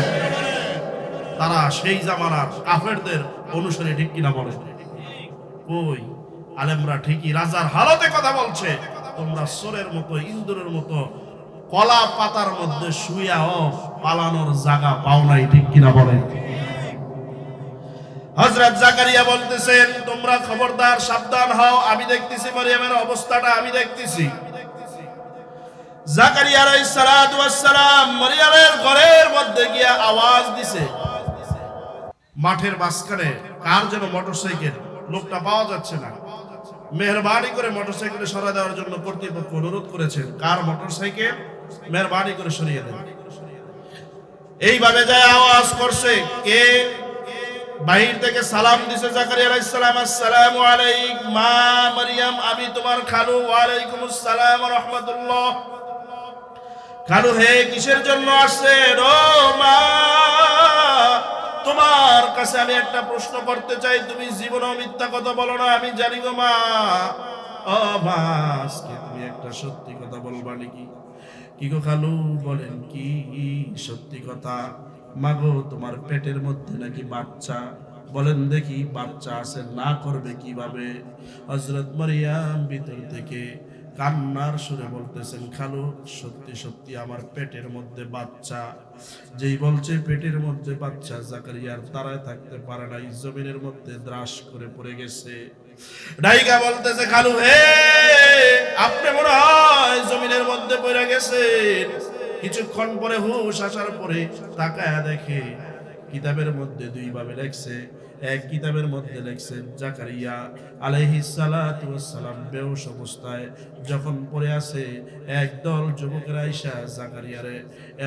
তারা সেই জামানার কাফেরদের অনুসারী, ঠিক কিনা বলে? ওই আলেমরা ঠিকই রাজার হালতে কথা বলছে, তোমরা সোরের মতো, ইন্দুরের মতো কলা পাতার মধ্যে শুয়াও পালানোর জায়গা পাও নাই, ঠিক কিনা বলে? হযরত জাকারিয়া বলতেছেন, তোমরা খবরদার, সাবধান হও, আমি দেখতেছি মরিয়মের অবস্থাটা, আমি দেখতেছি। জাকারিয়া আলাইহিস সালাতু ওয়াস সালাম মরিয়মের ঘরের মধ্যে গিয়া আওয়াজ দিছে। মাঠের মাঝখানে কার যেন মোটরসাইকেল, লোকটা পাওয়া যাচ্ছে না। মেহরবানি করে মোটরসাইকেলে সরিয়ে দেওয়ার জন্য কর্তৃপক্ষ অনুরোধ করেছেন। কার মোটরসাইকেল? মেহরবানি করে সরিয়ে দেন। এইভাবে যায় আওয়াজ করছে, কে? বাহির থেকে সালাম দিছে জাকারিয়া আলাইহিস সালাম, আসসালামু আলাইক মা মারইয়াম, আমি তোমার খালু। ওয়া আলাইকুমুস সালাম ওয়া রাহমাতুল্লাহ। খালু হে, কিসের জন্য আসছেন? ও মা, তোমার কাছে আমি একটা প্রশ্ন করতে চাই, তুমি জীবনেও মিথ্যা কথা বলো না, আমি জানি গো মা। ও মা, আজকে তুমি একটা সত্যি কথা বলবা নাকি? কি গো খালু, বলেন কি সত্যি কথা? মাগো, তোমার পেটের মধ্যে নাকি বাচ্চা? বলেন দেখি, বাচ্চা আছে, না করবে কিভাবে? হযরত মারইয়াম ভিতর থেকে কান্নার সুরে বলতেছেন, খালু সত্যি সত্যি আমার পেটের মধ্যে বাচ্চা। যেই বলছে পেটের মধ্যে বাচ্চা, জাকারিয়ার দাঁড়ায় থাকতে পারে নাই, জমিনের মধ্যে দ্রাস করে পড়ে গেছে। ডাইকা বলতেছে, খালু হে, আপনি মনে হয় জমিনের মধ্যে পড়ে গেছেন। কিছুক্ষণ পরে হুশ আসার পরে তাকায়া দেখে কিতাবের মধ্যে দুই ভাবে লেখছে। এক কিতাবের মধ্যে লেখছেন জাকারিয়া আলাইহিস সালাতু ওয়াস সালাম বেহুশ অবস্থায় যখন পড়ে আছে, একদল যুবকেরা আইসা জাকারিয়ারে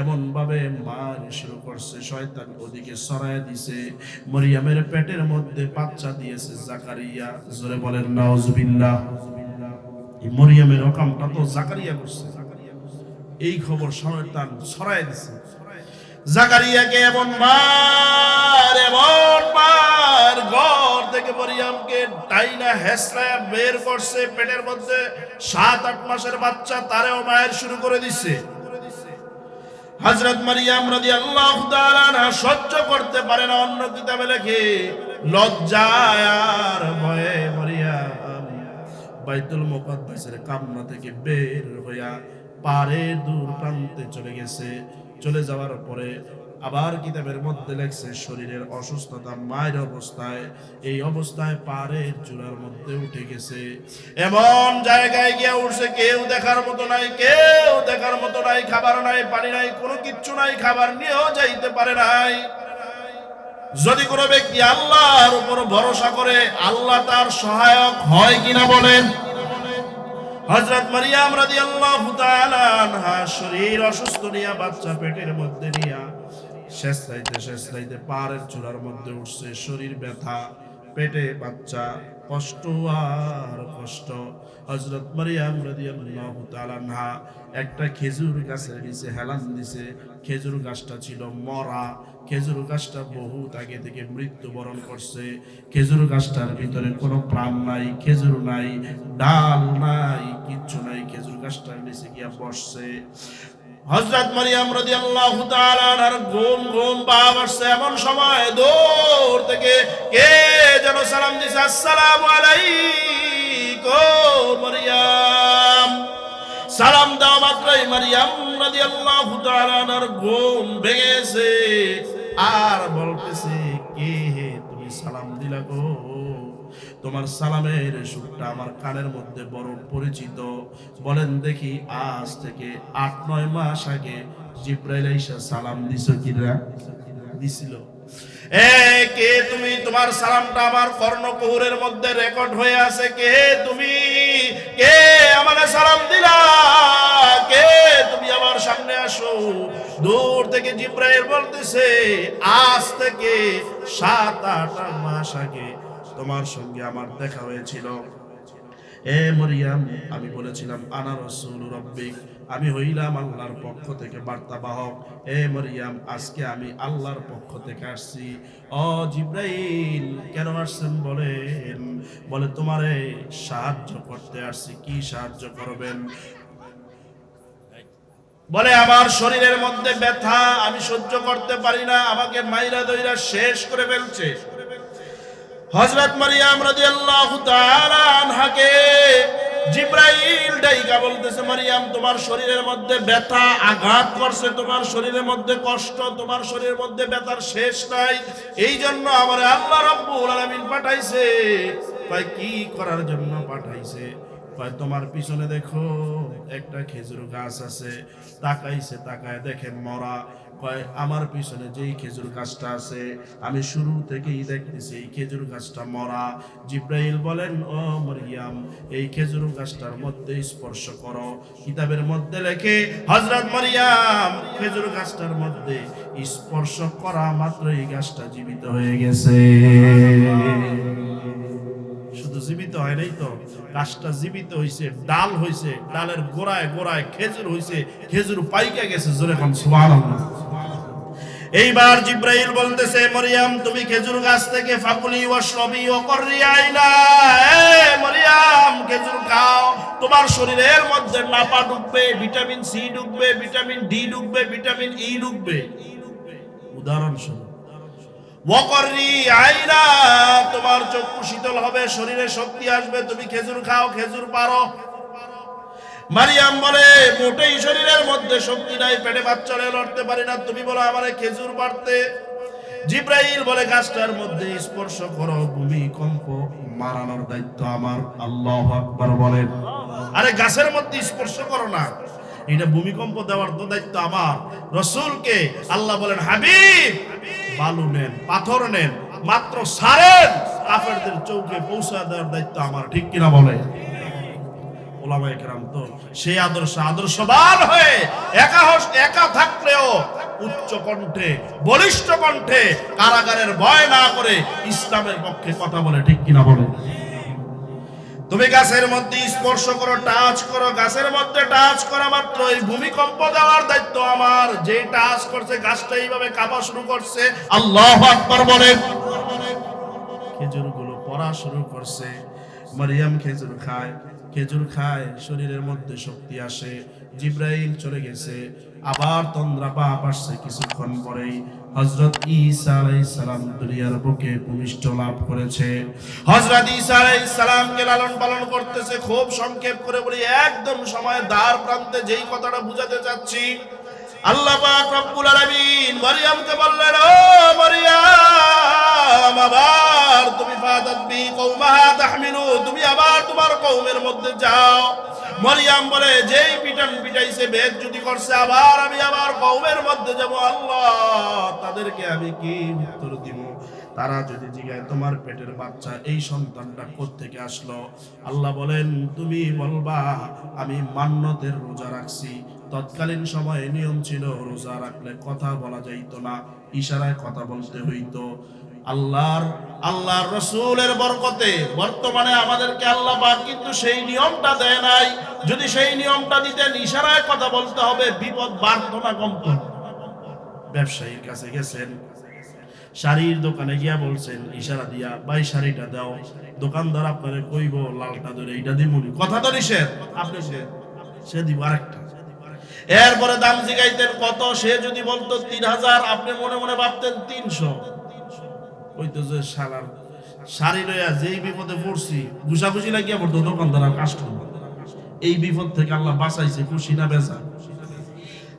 এমন ভাবে মার শুরু করছে, শয়তান ওদিকে সরায় দিছে। মরিয়মের পেটের মধ্যে বাচ্চা দিয়েছে জাকারিয়া। জোরে বলেন নাউজুবিল্লাহ। এই মরিয়মের রকমটা তো জাকারিয়া করছে। এই খবর শয়তান ছড়ায় দিছে। জাকারিয়াকে এমন মার ঘর থেকে মরিয়মকে টাইনা হেসরায়া বের করছে। পেটের মধ্যে 7-8 মাসের বাচ্চা, তারেও মায়ের শুরু করে দিচ্ছে। হযরত মারইয়াম রাদিয়াল্লাহু তাআলা না সহ্য করতে পারে না। অন্য কিতাবে লেখে, লজ্জায় আর ভয়ে মরিয়ম বাইতুল মুকাদ্দাসের কামরা থেকে বের হইয়া পারে দূর প্রান্তে চলে গেছে। চলে যাওয়ার পরে আবার কিতাবের মধ্যে লেখছে শরীরের অসুস্থতা মায়ের অবস্থায়, এই অবস্থায় পাড়ের চূড়ার মধ্যে উঠে গেছে, এমন জায়গায় গিয়ে উঠছে কেউ দেখার মতো নাই, কেউ দেখার মতো নাই, খাবার নাই, পানি নাই, কোনো কিচ্ছু নাই, খাবার নিয়েও যাইতে পারে নাই। যদি কোনো ব্যক্তি আল্লাহর উপর ভরসা করে আল্লাহ তার সহায়ক হয় কিনা বলেন? হযরত মারিয়াম রাদিয়াল্লাহু তাআলা আনহা শরীর অসুস্থ নিয়ে বাচ্চা পেটের মধ্যে নিয়ে শেষ রাইতে পাহাড়ের চূড়ার মধ্যে উঠছে, শরীর ব্যথা, পেটে বাচ্চা, কষ্ট আর কষ্ট। হযরত মারিয়াম রাদিয়াল্লাহু তাআলা আনহা একটা খেজুর গাছের নিচে হেলান দিছে। খেজুর গাছটা ছিল মরা, খেজুর গাছটা বহুত আগে থেকে মৃত্যুবরণ করছে। খেজুর গাছটার ভিতরে কোনো প্রাণ নাই, খেজুর নাই, ডাল নাই, কিচ্ছু নাই। খেজুর গাছটার নিচে গিয়া বসছে। হযরত মারিয়াম রাদিয়াল্লাহু তাআলা আনহার ঘুম ভাব আসছে। এমন সময় দূর থেকে কে যেন সালাম দিছে, আসসালামু আলাইকুম মারিয়াম। সালাম দেওয়া মাত্রই মারিয়াম রাদিয়াল্লাহু তাআলা আনহার ঘুম ভেঙেছে আর বলতেছে, কে হে তুমি সালাম দিলা গো? তোমার সালামের সুরটা আমার কানের মধ্যে বড় পরিচিত। বলেন দেখি, আজ থেকে ৮-৯ মাস আগে জিবরাইল আইসা সালাম দিছো কিনা? দিছিল। কে তুমি? তোমার সালামটা আমার কর্ণকুহরের মধ্যে রেকর্ড হয়ে আছে। কে তুমি? কে আমাকে সালাম দিলা? কে তুমি? আমার সামনে আসো। দূর থেকে জিবরাইল বলতেছে, আজ থেকে ৭-৮ মাস আগে তোমার সঙ্গে আমার দেখা হয়েছিল। এ মরিয়াম, আমি বলেছিলাম আনা রাসূলু রাব্বিক, আমি হইলাম আল্লাহর পক্ষ থেকে বার্তাবাহক। এ মরিয়াম, আজকে আমি আল্লাহর পক্ষ থেকে আসছি। ও জিবরাইল, কেন আসছেন বলেন? বলে তোমারে সাহায্য করতে আসছি। কি সাহায্য করবেন? বলে আমার শরীরের মধ্যে ব্যথা, আমি সহ্য করতে পারি না, আমাকে মাইরা দইরা শেষ করে ফেলছে। হযরত মারিয়াম রাদিয়াল্লাহু তাআলা আনহাকে জিবরাইল ডাইকা বলতেছে, মারিয়াম তোমার শরীরের মধ্যে ব্যথা আঘাত করছে, তোমার শরীরের মধ্যে কষ্ট, তোমার শরীরের মধ্যে ব্যথার শেষ নাই। এই জন্য আমারে আল্লাহ রাব্বুল আলামিন পাঠাইছে। কয় কি করার জন্য পাঠাইছে? কয় তোমার পিছনে দেখো একটা খেজুর গাছ আছে। তাকাইছে, তাকায় দেখে মরা। কয় আমার পিছনে যেই খেজুর গাছটা আছে আমি শুরু থেকেই দেখতেছি এই খেজুর গাছটা মরা। জিবরাইল বলেন, ও মারিয়াম, এই খেজুর গাছটার মধ্যে স্পর্শ করো। কিতাবের মধ্যে লেখে হযরত মারিয়াম খেজুর গাছটার মধ্যে স্পর্শ করা মাত্র এই গাছটা জীবিত হয়ে গেছে। শুধু জীবিত হয় নাই তো, গাছটা জীবিত হইছে, ডাল হইছে, ডালের গোড়ায় গোড়ায় খেজুর হইছে, খেজুর পাইকা গেছে। জোরে কোন সুবহানাল্লাহ। এইবার জিবরাইল বলতেছে, মরিয়াম তুমি খেজুর গাছ থেকে ফাকুলি ওয়াশরাবি ওয়া কররি আইনা। এ মরিয়াম, খেজুর খাও, তোমার শরীরের মধ্যে নাপা ঢুকবে, ভিটামিন সি ঢুকবে, ভিটামিন ডি ঢুকবে, ভিটামিন ই ঢুকবে। উদাহরণস্বরূপ ওয়াকররি আইনা, তোমার চক্ষু শীতল হবে, শরীরে শক্তি আসবে। তুমি খেজুর খাও, খেজুর পারো। মারিয়াম বলে, মোটেই শরীরের মধ্যে শক্তি নাই, পেটে বাচ্চা লড়তে পারি না, তুমি বলো আমারে খেজুর পারতে। জিবরাইল বলে, গাছটার মধ্যে স্পর্শ করো, ভূমিকম্প মারানোর দায়িত্ব আমার। আল্লাহু আকবার বলেন। আরে গাছের মধ্যে স্পর্শ করো না, এটা ভূমিকম্প দেওয়ার তো দায়িত্ব আমার। রাসূলকে আল্লাহ বলেন, হাবিব বালু নেন, পাথর নেন, মাত্র সারেন, কাফেরদের চৌকে পৌঁছা দেওয়ার দায়িত্ব আমার। ঠিক কিনা বলে? ওলামায়ে কেরাম তো সেই আদর্শবান হয়ে একা থাকলেও উচ্চ কণ্ঠে, বলিষ্ঠ কণ্ঠে, কারাগারের ভয় না করে ইসলামের পক্ষে কথা বলে। ঠিক কিনা বলে? তুমি গাছের মধ্যে স্পর্শ করো, টাচ করো, গাছের মধ্যে টাচ করা মাত্র এই ভূমিকম্প দেওয়ার দায়িত্ব আমার। যে টাচ করছে গাছটা এইভাবে কাঁপা শুরু করছে। আল্লাহু আকবার বলেন। খেজুরগুলো পড়া শুরু করছে। মারিয়াম খেজুর খায়, খেজুর খায়, শরীরের মধ্যে শক্তি আসে। জিবরাইল চলে গেছে, আবার তন্দ্রা পাপ আসছে। কিছুক্ষণ পরেই হযরত ঈসা আলাইহিস সালাম দুনিয়ার বুকে ভূমিষ্ঠ লাভ করেছে। হযরত ঈসা আলাইহিস সালামকে লালন পালন করতেছে। খুব সংক্ষেপ করে বলি, একদম সময় দ্বার প্রান্তে যেই কথাটা বুঝাতে চাচ্ছি, আল্লাহ পাক রব্বুল আলামিন মরিয়মকে বললেন, ও মরিয়ম, আবার তুমি ফাদাত বি কওমাহা তাহমিলু, তুমি আবার তোমার কওমের মধ্যে যাও। মরিয়ম বলে, যেই পিটান পিটাইছে, বেইজ্জতি করছে, আবার আমি আমার কওমের মধ্যে যাব, আল্লাহ তাদেরকে আমি কি উত্তর দিব? তারা যদি জিজ্ঞাসা তোমার পেটের বাচ্চা, এই সন্তানটা কোত্থেকে আসলো, আল্লাহ বলেন তুমি বলবা আমি মান্নতের রোজা রাখছি। তৎকালীন সময়ে নিয়ম ছিল রোজা রাখলে কথা বলা যাইতো না, ইশারায় কথা বলতে হইতো। আল্লাহর রাসূলের বরকতে বর্তমানে আমাদেরকে আল্লাহ পাক কিন্তু সেই নিয়মটা দেয় নাই। যদি সেই নিয়মটা দিতেন, ইশারায় কথা বলতে হবে, বিপদ বাড়তো না কমতো। ব্যবসায়ীর কাছে গেছেন, শাড়ির দোকানে গিয়া বলছেন ইশারা দিয়া, ভাই শাড়িটা দাও। দোকানদার আপনারে কইব লালটা ধরে এইটা দিমুনি, কথা তো নিষেধ, আপনি সে দিব আরেকটা। এরপরে দাম জিগাইতেন কত, সে যদি বলতো 3000, আপনি মনে মনে ভাবতেন 300। কইতো যে শালার শাড়ি লইয়া যেই বিপদে পড়ছি, ঘুষাঘুষি লাগিয়া পড়তো দোকানদার আর কাস্টমার। এই বিপদ থেকে আল্লাহ বাঁচাইছে, খুশি না বেজা?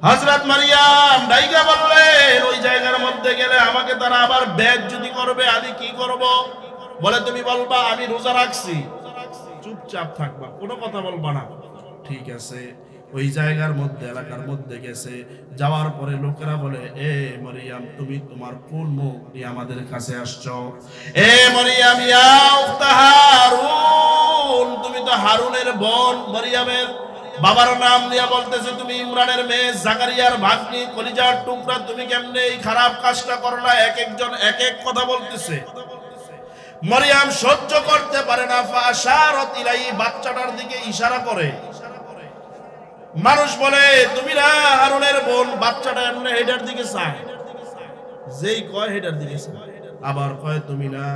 হযরত মারিয়াম ডাইকা বললেন, ওই জায়গার মধ্যে গেলে আমাকে তারা আবার বেইজ্জতি করবে, আমি কি করব? বলে তুমি বলবা আমি রোজা রাখছি, চুপচাপ থাকবা, কোনো কথা বলবা না। ঠিক আছে। ওই জায়গার মধ্যে, এলাকার মধ্যে গেছে, যাওয়ার পরে লোকেরা বলে, এ মরিয়াম, তুমি তোমার কোন মুখ নিয়ে আমাদের কাছে আসছো? এ মরিয়াম, ইয়া উখতা হারুন, তুমি তো হারুনের বোন। মরিয়ামের বাবার নাম নিয়ে বলতেছে, তুমি ইমরানের মেয়ে, জাকারিয়ার ভাগ্নি, কলিজার টুকরা, তুমি কেমনে এই খারাপ কাজটা করলা? এক একজন এক এক কথা বলতেছে। মরিয়াম সহ্য করতে পারে না, ফাশারাত ইলাই, বাচ্চাটার দিকে ইশারা করে। মানুষ বলে তুমি না হারুনের বোন, বাচ্চাটা এমনি হেডার দিকে চায়, যেই কয় হেডার দিকে চায়। আবার কয় তুমি না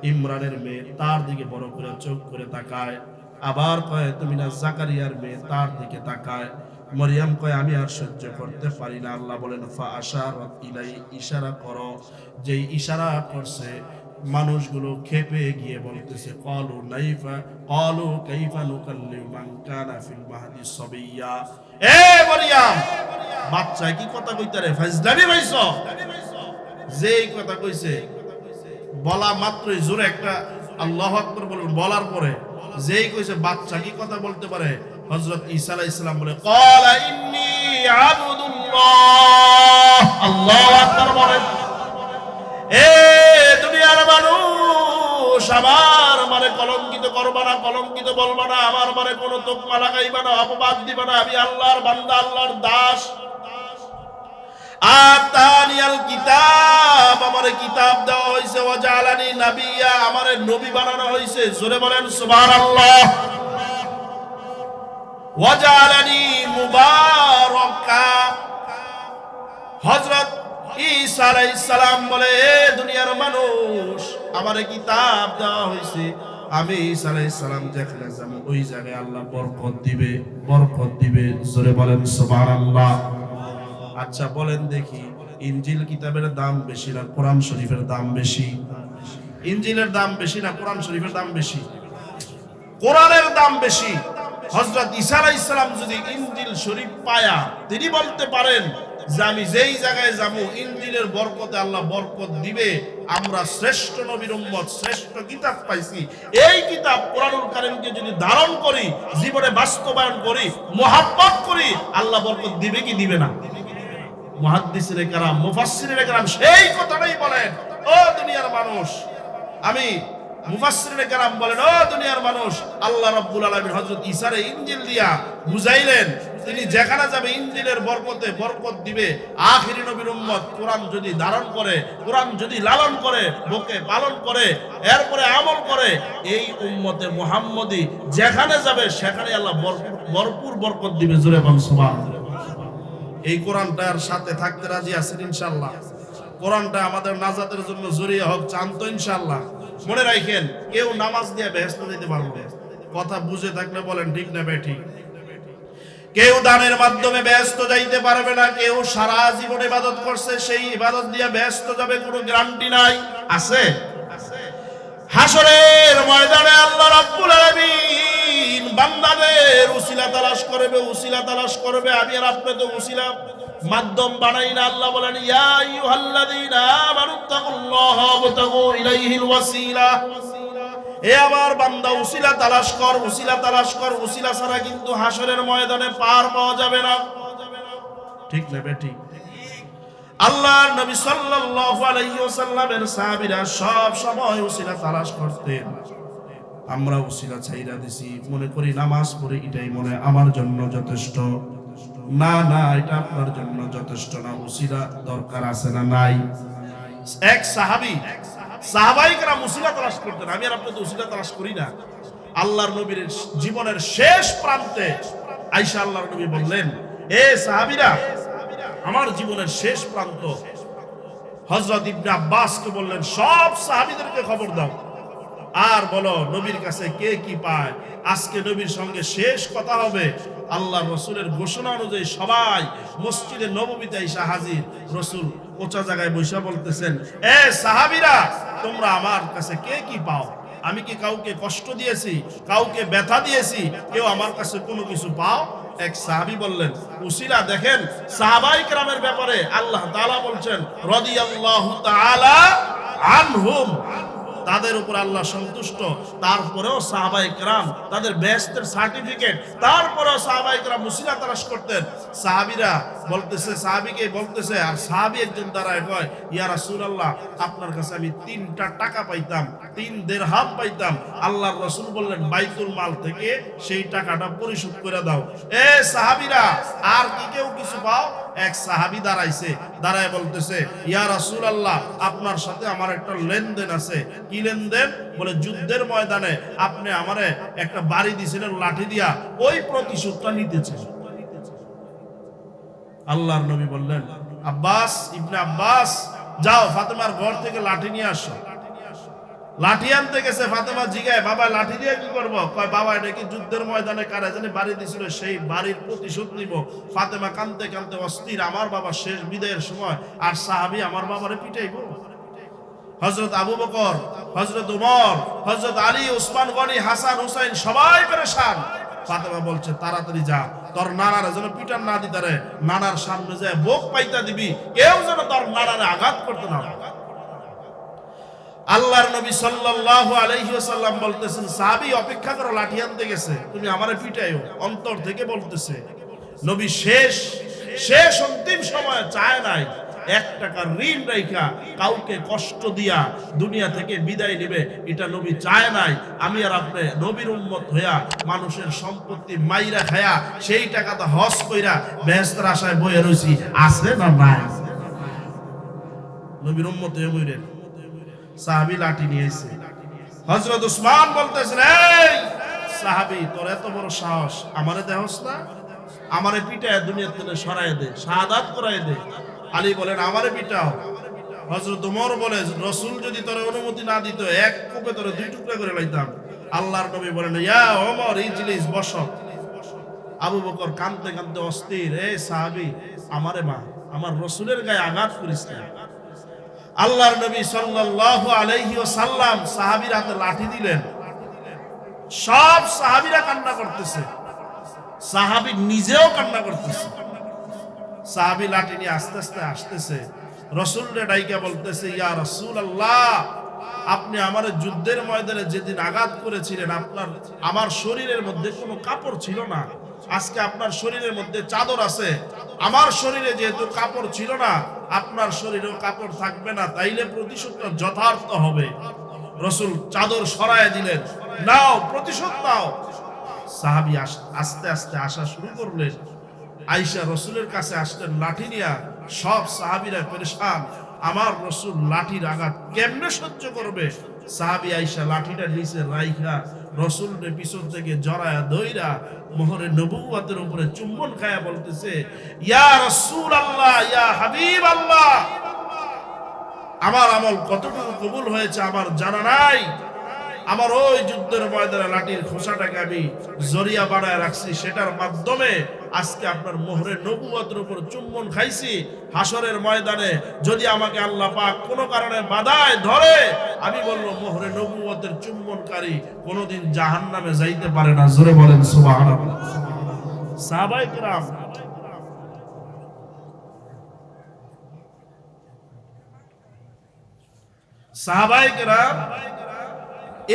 ইমরানের মেয়ে, তার দিকে বড় করে চোখ করে তাকায়। আবার কয় তুমি না জাকারিয়ার মেয়ে, তার দিকে তাকায়। মরিয়ম কয় আমি আর সহ্য করতে পারি না। আল্লাহ বলেন ফাশারাত ইলাই, ইশারা করো। যেই ইশারা করছে, মানুষগুলো খেপে গিয়ে বলতেছে, ক্বালু কাইফা নুকাল্লিমু মান কানা ফিল মাহদি সাবিয়্যা। এ মরিয়ম, বাচ্চা কি কথা কইতারে? ফাজলামি হইছো। যেই কথা কইছে, বলা মাত্রই জোরে একটা আল্লাহু আকবার বলুন, বলার পরে যেই কইছে বাচ্চা কি কথা বলতে পারে, হযরত ঈসা আলাইহিস সালাম বলে, ক্বালা ইন্নী আবদুল্লাহ। আল্লাহু আকবার বলেন। এ দুনিয়ার মানুষ, আমার মানে কলঙ্কিত করবা না, কলঙ্কিত বলবা না, আমার মানে কোনো তোকমা লাগাইবা না, অপবাদ দিবা না। আমি আল্লাহর বান্দা, আল্লাহর দাস। আতানিয়াল কিতাব, আমারে কিতাব দেওয়া হয়েছে, ওয়া জালানি নাবিয়্যা, আমারে নবী বানানো হয়েছে। জোরে বলেন সুবহানাল্লাহ। ওয়া জালানি মুবারাকা। হযরত ঈসা আলাইহিস সালাম বলে, এ দুনিয়ার মানুষ, আমারে কিতাব দেওয়া হয়েছে, আমি ঈসা আলাইহিস সালাম যেখানে যাব ওই জায়গায় আল্লাহ বরকত দিবে, বরকত দিবে। জোরে বলেন সুবহানাল্লাহ। আচ্ছা বলেন দেখি, ইনজিল কিতাবের দাম বেশি না কোরআন শরীফের দাম বেশি? ইনজিলের দাম বেশি না কোরআন শরীফের দাম বেশি? কোরআনের দাম বেশি। হযরত ঈসা আলাইহিস সালাম যদি ইনজিল শরীফ পায়া, তিনি বলতে পারেন যে আমি যেই জায়গায় যাব ইনজিলের বরকতে আল্লাহ বরকত দিবে। আমরা শ্রেষ্ঠ নবীর উম্মত, শ্রেষ্ঠ কিতাব পাইছি। এই কিতাব কোরআনুল কারীমকে যদি ধারণ করি, জীবনে বাস্তবায়ন করি, মুহাব্বত করি, আল্লাহ বরকত দিবে কি দিবে না? মুহাদ্দিসিনে কেরাম, মুফাসসিরিনে কেরাম সেই কথাটাই বলেন। ও দুনিয়ার মানুষ, আমি মুফাসসিরিনে কেরাম বলেন, ও দুনিয়ার মানুষ, আল্লাহ রাব্বুল আলামিন হযরত ঈসারে ইনজিল দিয়া বুঝাইলেন, তিনি যেখানে যাবে ইনজিলের বরকতে বরকত দিবে। আখিরি নবীর উম্মত কোরআন যদি ধারণ করে, কোরআন যদি লালন করে, বুকে পালন করে, এরপরে আমল করে, এই উম্মতে মুহাম্মদী যেখানে যাবে সেখানে আল্লাহ ভরপুর বরকত দিবে। জোরে বল সুবহানাল্লাহ। এই কোরআনটার সাথে থাকতে রাজি আছেন ইনশাআল্লাহ? কোরআনটা আমাদের নাজাতের জন্য জরিয়া হোক, চান তো ইনশাআল্লাহ? মনে রাখেন, কেউ নামাজ দিয়ে বেহেশতে যেতে পারবে, কথা বুঝে থাকলে বলেন ঠিক না বেঠিক? কেউ দানের মাধ্যমে বেহেশতে যাইতে পারবে না। কেউ সারা জীবন ইবাদত করছে, সেই ইবাদত দিয়ে বেহেশতে যাবে, কোনো গ্যারান্টি নাই। আছে? হাসরের ময়দানে আল্লাহ রাব্বুল আলামিন বান্দাদের উসিলা তালাশ করবে, উসিলা তালাশ করবে। আমি আর আপনি তো উসিলা মাধ্যম বানাই না। আল্লাহ বলেন ইয়া আইয়ুহাল্লাযীনা আমানুত্তাকুল্লাহা ওয়াবতাগু ইলাইহিল ওয়াসিলা, এ আমার বান্দা উসিলা তালাশ কর, উসিলা তালাশ কর। উসিলা ছাড়া কিন্তু হাসরের ময়দানে পার পাওয়া যাবে না। ঠিক না বেটি? আল্লাহর নবী সাল্লাল্লাহু আলাইহি ওয়াসাল্লামের সাহাবীরা সব সময় উসিলা তালাশ করতেন। আমরা উসিলা ছাইরা দিছি, মনে করি নামাজ পড়ে এটাই মনে আমার জন্য যথেষ্ট। না না, এটা আপনার জন্য যথেষ্ট না, উসিলা দরকার আছে না নাই? এক সাহাবাইকরা উসিলা তালাশ করতেন। আমি আর আপনি তো উসিলা তালাশ করি না। আল্লাহর নবীর জীবনের শেষ প্রান্তে আয়েশা আল্লাহর নবী বললেন, এ সাহাবীরা, আমার জীবনের শেষ প্রান্ত। হযরত ইবনে আব্বাসকে বললেন, সব সাহাবীদেরকে খবর দাও আর বলো নবীর কাছে কে কি পায়। আজকে নবীর সঙ্গে শেষ কথা হবে। আল্লাহ রসুলের ঘোষণা অনুযায়ী সবাই মসজিদে নববীতে এসে হাজির। রসুল ওচা জায়গায় বসে বলতেছেন, এ সাহাবীরা, তোমরা আমার কাছে কে কি পাও? আমি কি কাউকে কষ্ট দিয়েছি, কাউকে ব্যথা দিয়েছি? কেউ আমার কাছে কোনো কিছু পাও? এক সাহাবী বললেন, উসিলা দেখেন, সাহাবায়ে কেরামের ব্যাপারে আল্লাহ তাআলা বলছেন রাদিয়াল্লাহু তাআলা আনহুম, তাদের উপর আল্লাহ সন্তুষ্ট। তারপরেও সাহাবায়ে কেরাম তাদের বেহেশতের সার্টিফিকেট, তারপরেও সাহাবায়ে কেরাম উসিলা তালাশ করতেন। সাহাবীরা বলতেছে, সাহাবীকে বলতেছে, আর সাহাবী একজন দাঁড়ায় কয়, ইয়া রাসূলুল্লাহ, আপনার কাছে আমি 3টা টাকা পাইতাম, 3 দিরহাম পাইতাম। আল্লাহর রাসূল বললেন, বাইতুল মাল থেকে সেই টাকাটা পরিশোধ করে দাও। এ সাহাবীরা, আর কি কেউ কিছু পাও? এক সাহাবী দাঁড়াইছে, দাঁড়ায় বলতেছে, ইয়া রাসূলুল্লাহ, আপনার সাথে আমার একটা লেনদেন আছে। কি লেনদেন? বলে, যুদ্ধের ময়দানে আপনি আমারে একটা বাড়ি দিয়েছিলেন লাঠি দিয়া, ওই প্রতিশোধটা নিতে চাই। আল্লাহর নবী বললেন, আব্বাস, ইবনে আব্বাস, যাও ফাতেমার ঘর থেকে লাঠি নিয়ে আসো। লাঠি আনতে গেছে। ফাতেমা জিগায়, বাবা লাঠি দিয়ে কি করবো? কয়, বাবা এটা কি যুদ্ধের ময়দানে কারা জানি বাড়ি দিছিল, সেই বাড়ির প্রতিশোধ নিব। ফাতেমা কাঁদতে কাঁদতে অস্থির, আমার বাবা শেষ বিদায়ের সময়, আর সাহাবী আমার বাবারে পিটাইব। হযরত আবু বকর, হযরত উমর, হযরত আলী, উসমান গনি, হাসান, হুসাইন সবাই পেরেশান। ফাতেমা বলছে, তাড়াতাড়ি যা, তোর নানারে যেন পিটান না দিতে রে, নানার সামনে যায় বোক পাইতা দিবি, কেউ যেন তোর নানারে আঘাত করতে না। আল্লাহর নবী সাল্লাল্লাহু আলাইহি ওয়াসাল্লাম বলতেছেন, সাহাবী অপেক্ষা করো, লাঠি আনতে গেছে, তুমি আমারে পিটাইও। অন্তর থেকে বলতেছে। নবী শেষ অন্তিম সময় চায় নাই 1 টাকার ঋণ রাইখা কাউকে কষ্ট দিয়া দুনিয়া থেকে বিদায় নেবে, এটা নবী চায় নাই। আমি আর আপনি নবীর উম্মত হইয়া মানুষের সম্পত্তি মাইরা খায়া সেই টাকাটা হজ কইরা বেহেশতের আশায় বইয়া রইছি, আছে না নাই? নবীর উম্মত হয়ে বইরেন। সাহাবী লাঠি নিয়েছে। হযরত উসমান বলতেছেন, এই সাহাবী, তোর এত বড় সাহস, আমারে দেহস না? আমারে পিটায় দুনিয়া থেকে সরায় দে, শাহাদাত করায় দে। আলী বলেন, আমারে পিটাও। হযরত ওমর বলে, রাসূল যদি তোর অনুমতি না দিত, এক কোপে তোরে 2 টুকরা করে লাইতাম। আল্লাহর নবী বলেন, ইয়া ওমর ইজলিস, বসো। আবু বকর কাঁদতে কাঁদতে অস্থির, এই সাহাবী, আমারে মা, আমার রাসূলের গায়ে আঘাত করিস না। আল্লাহর নবী সাল্লাল্লাহু আলাইহি ওয়াসাল্লাম সাহাবীর হাতে লাঠি দিলেন। সব সাহাবীরা কান্না করতেছে, সাহাবী নিজেও কান্না করতেছে। সাহাবী লাঠি নিয়ে আস্তে আস্তে আসতেছে, রাসূলকে ডাইকা বলতেছে, ইয়া রাসূলুল্লাহ, আপনি আমার যুদ্ধের ময়দানে যেদিন আঘাত করেছিলেন, আমার শরীরের মধ্যে কোনো কাপড় ছিল না। আজকে আপনার শরীরের মধ্যে চাদর আছে, আমার শরীরে যেহেতু কাপড় ছিল না, আপনার শরীরেও কাপড় থাকবে না, তাইলে প্রতিশোধটা যথার্থ হবে। রাসূল চাদর সরায় দিলেন, নাও প্রতিশোধ নাও। সাহাবী আস্তে আস্তে আসা শুরু করলেন। আয়েশা রাসূলের কাছে আসলেন লাঠি নিয়া। সব সাহাবীরা পেরেশান, আমার রাসূল লাঠির আঘাত কেমনে সহ্য করবে? সাহাবী আয়েশা লাঠিটা নিচে রাইখা রাসূলের পিছন থেকে জড়ায়া ধইরা মোহরে নবুয়তের উপরে চুম্বন খায়া বলতেছে, ইয়া রাসূলুল্লাহ, ইয়া হাবিবাল্লাহ, আমার আমল কতটুকু কবুল হয়েছে আমার জানা নাই। আমার ওই যুদ্ধের ময়দানে লাঠির খোসাটাকে আমি জরিয়া বানায় রাখছি, সেটার মাধ্যমে আজকে আপনার মোহরে নবুয়তের উপর চুম্বন খাইছি। হাসরের ময়দানে যদি আমাকে আল্লাহ পাক কোনো কারণে বাধায় ধরে, আমি বলবো মোহরে নবুয়তের চুম্বনকারী কোনোদিন জাহান্নামে যাইতে পারে না। জোরে বলেন সুবহানাল্লাহ। সাহাবায়ে কেরাম সাহাবায়ে কেরাম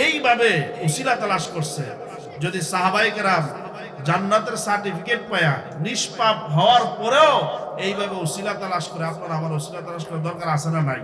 এইভাবে উসিলা তালাশ করছে। যদি সাহাবায়ে কেরাম জান্নাতের সার্টিফিকেট পায়া নিষ্পাপ হওয়ার পরেও এইভাবে উসিলা তালাশ করে, আপনার আমার উসিলা তালাশ করার দরকার আছে না নাই?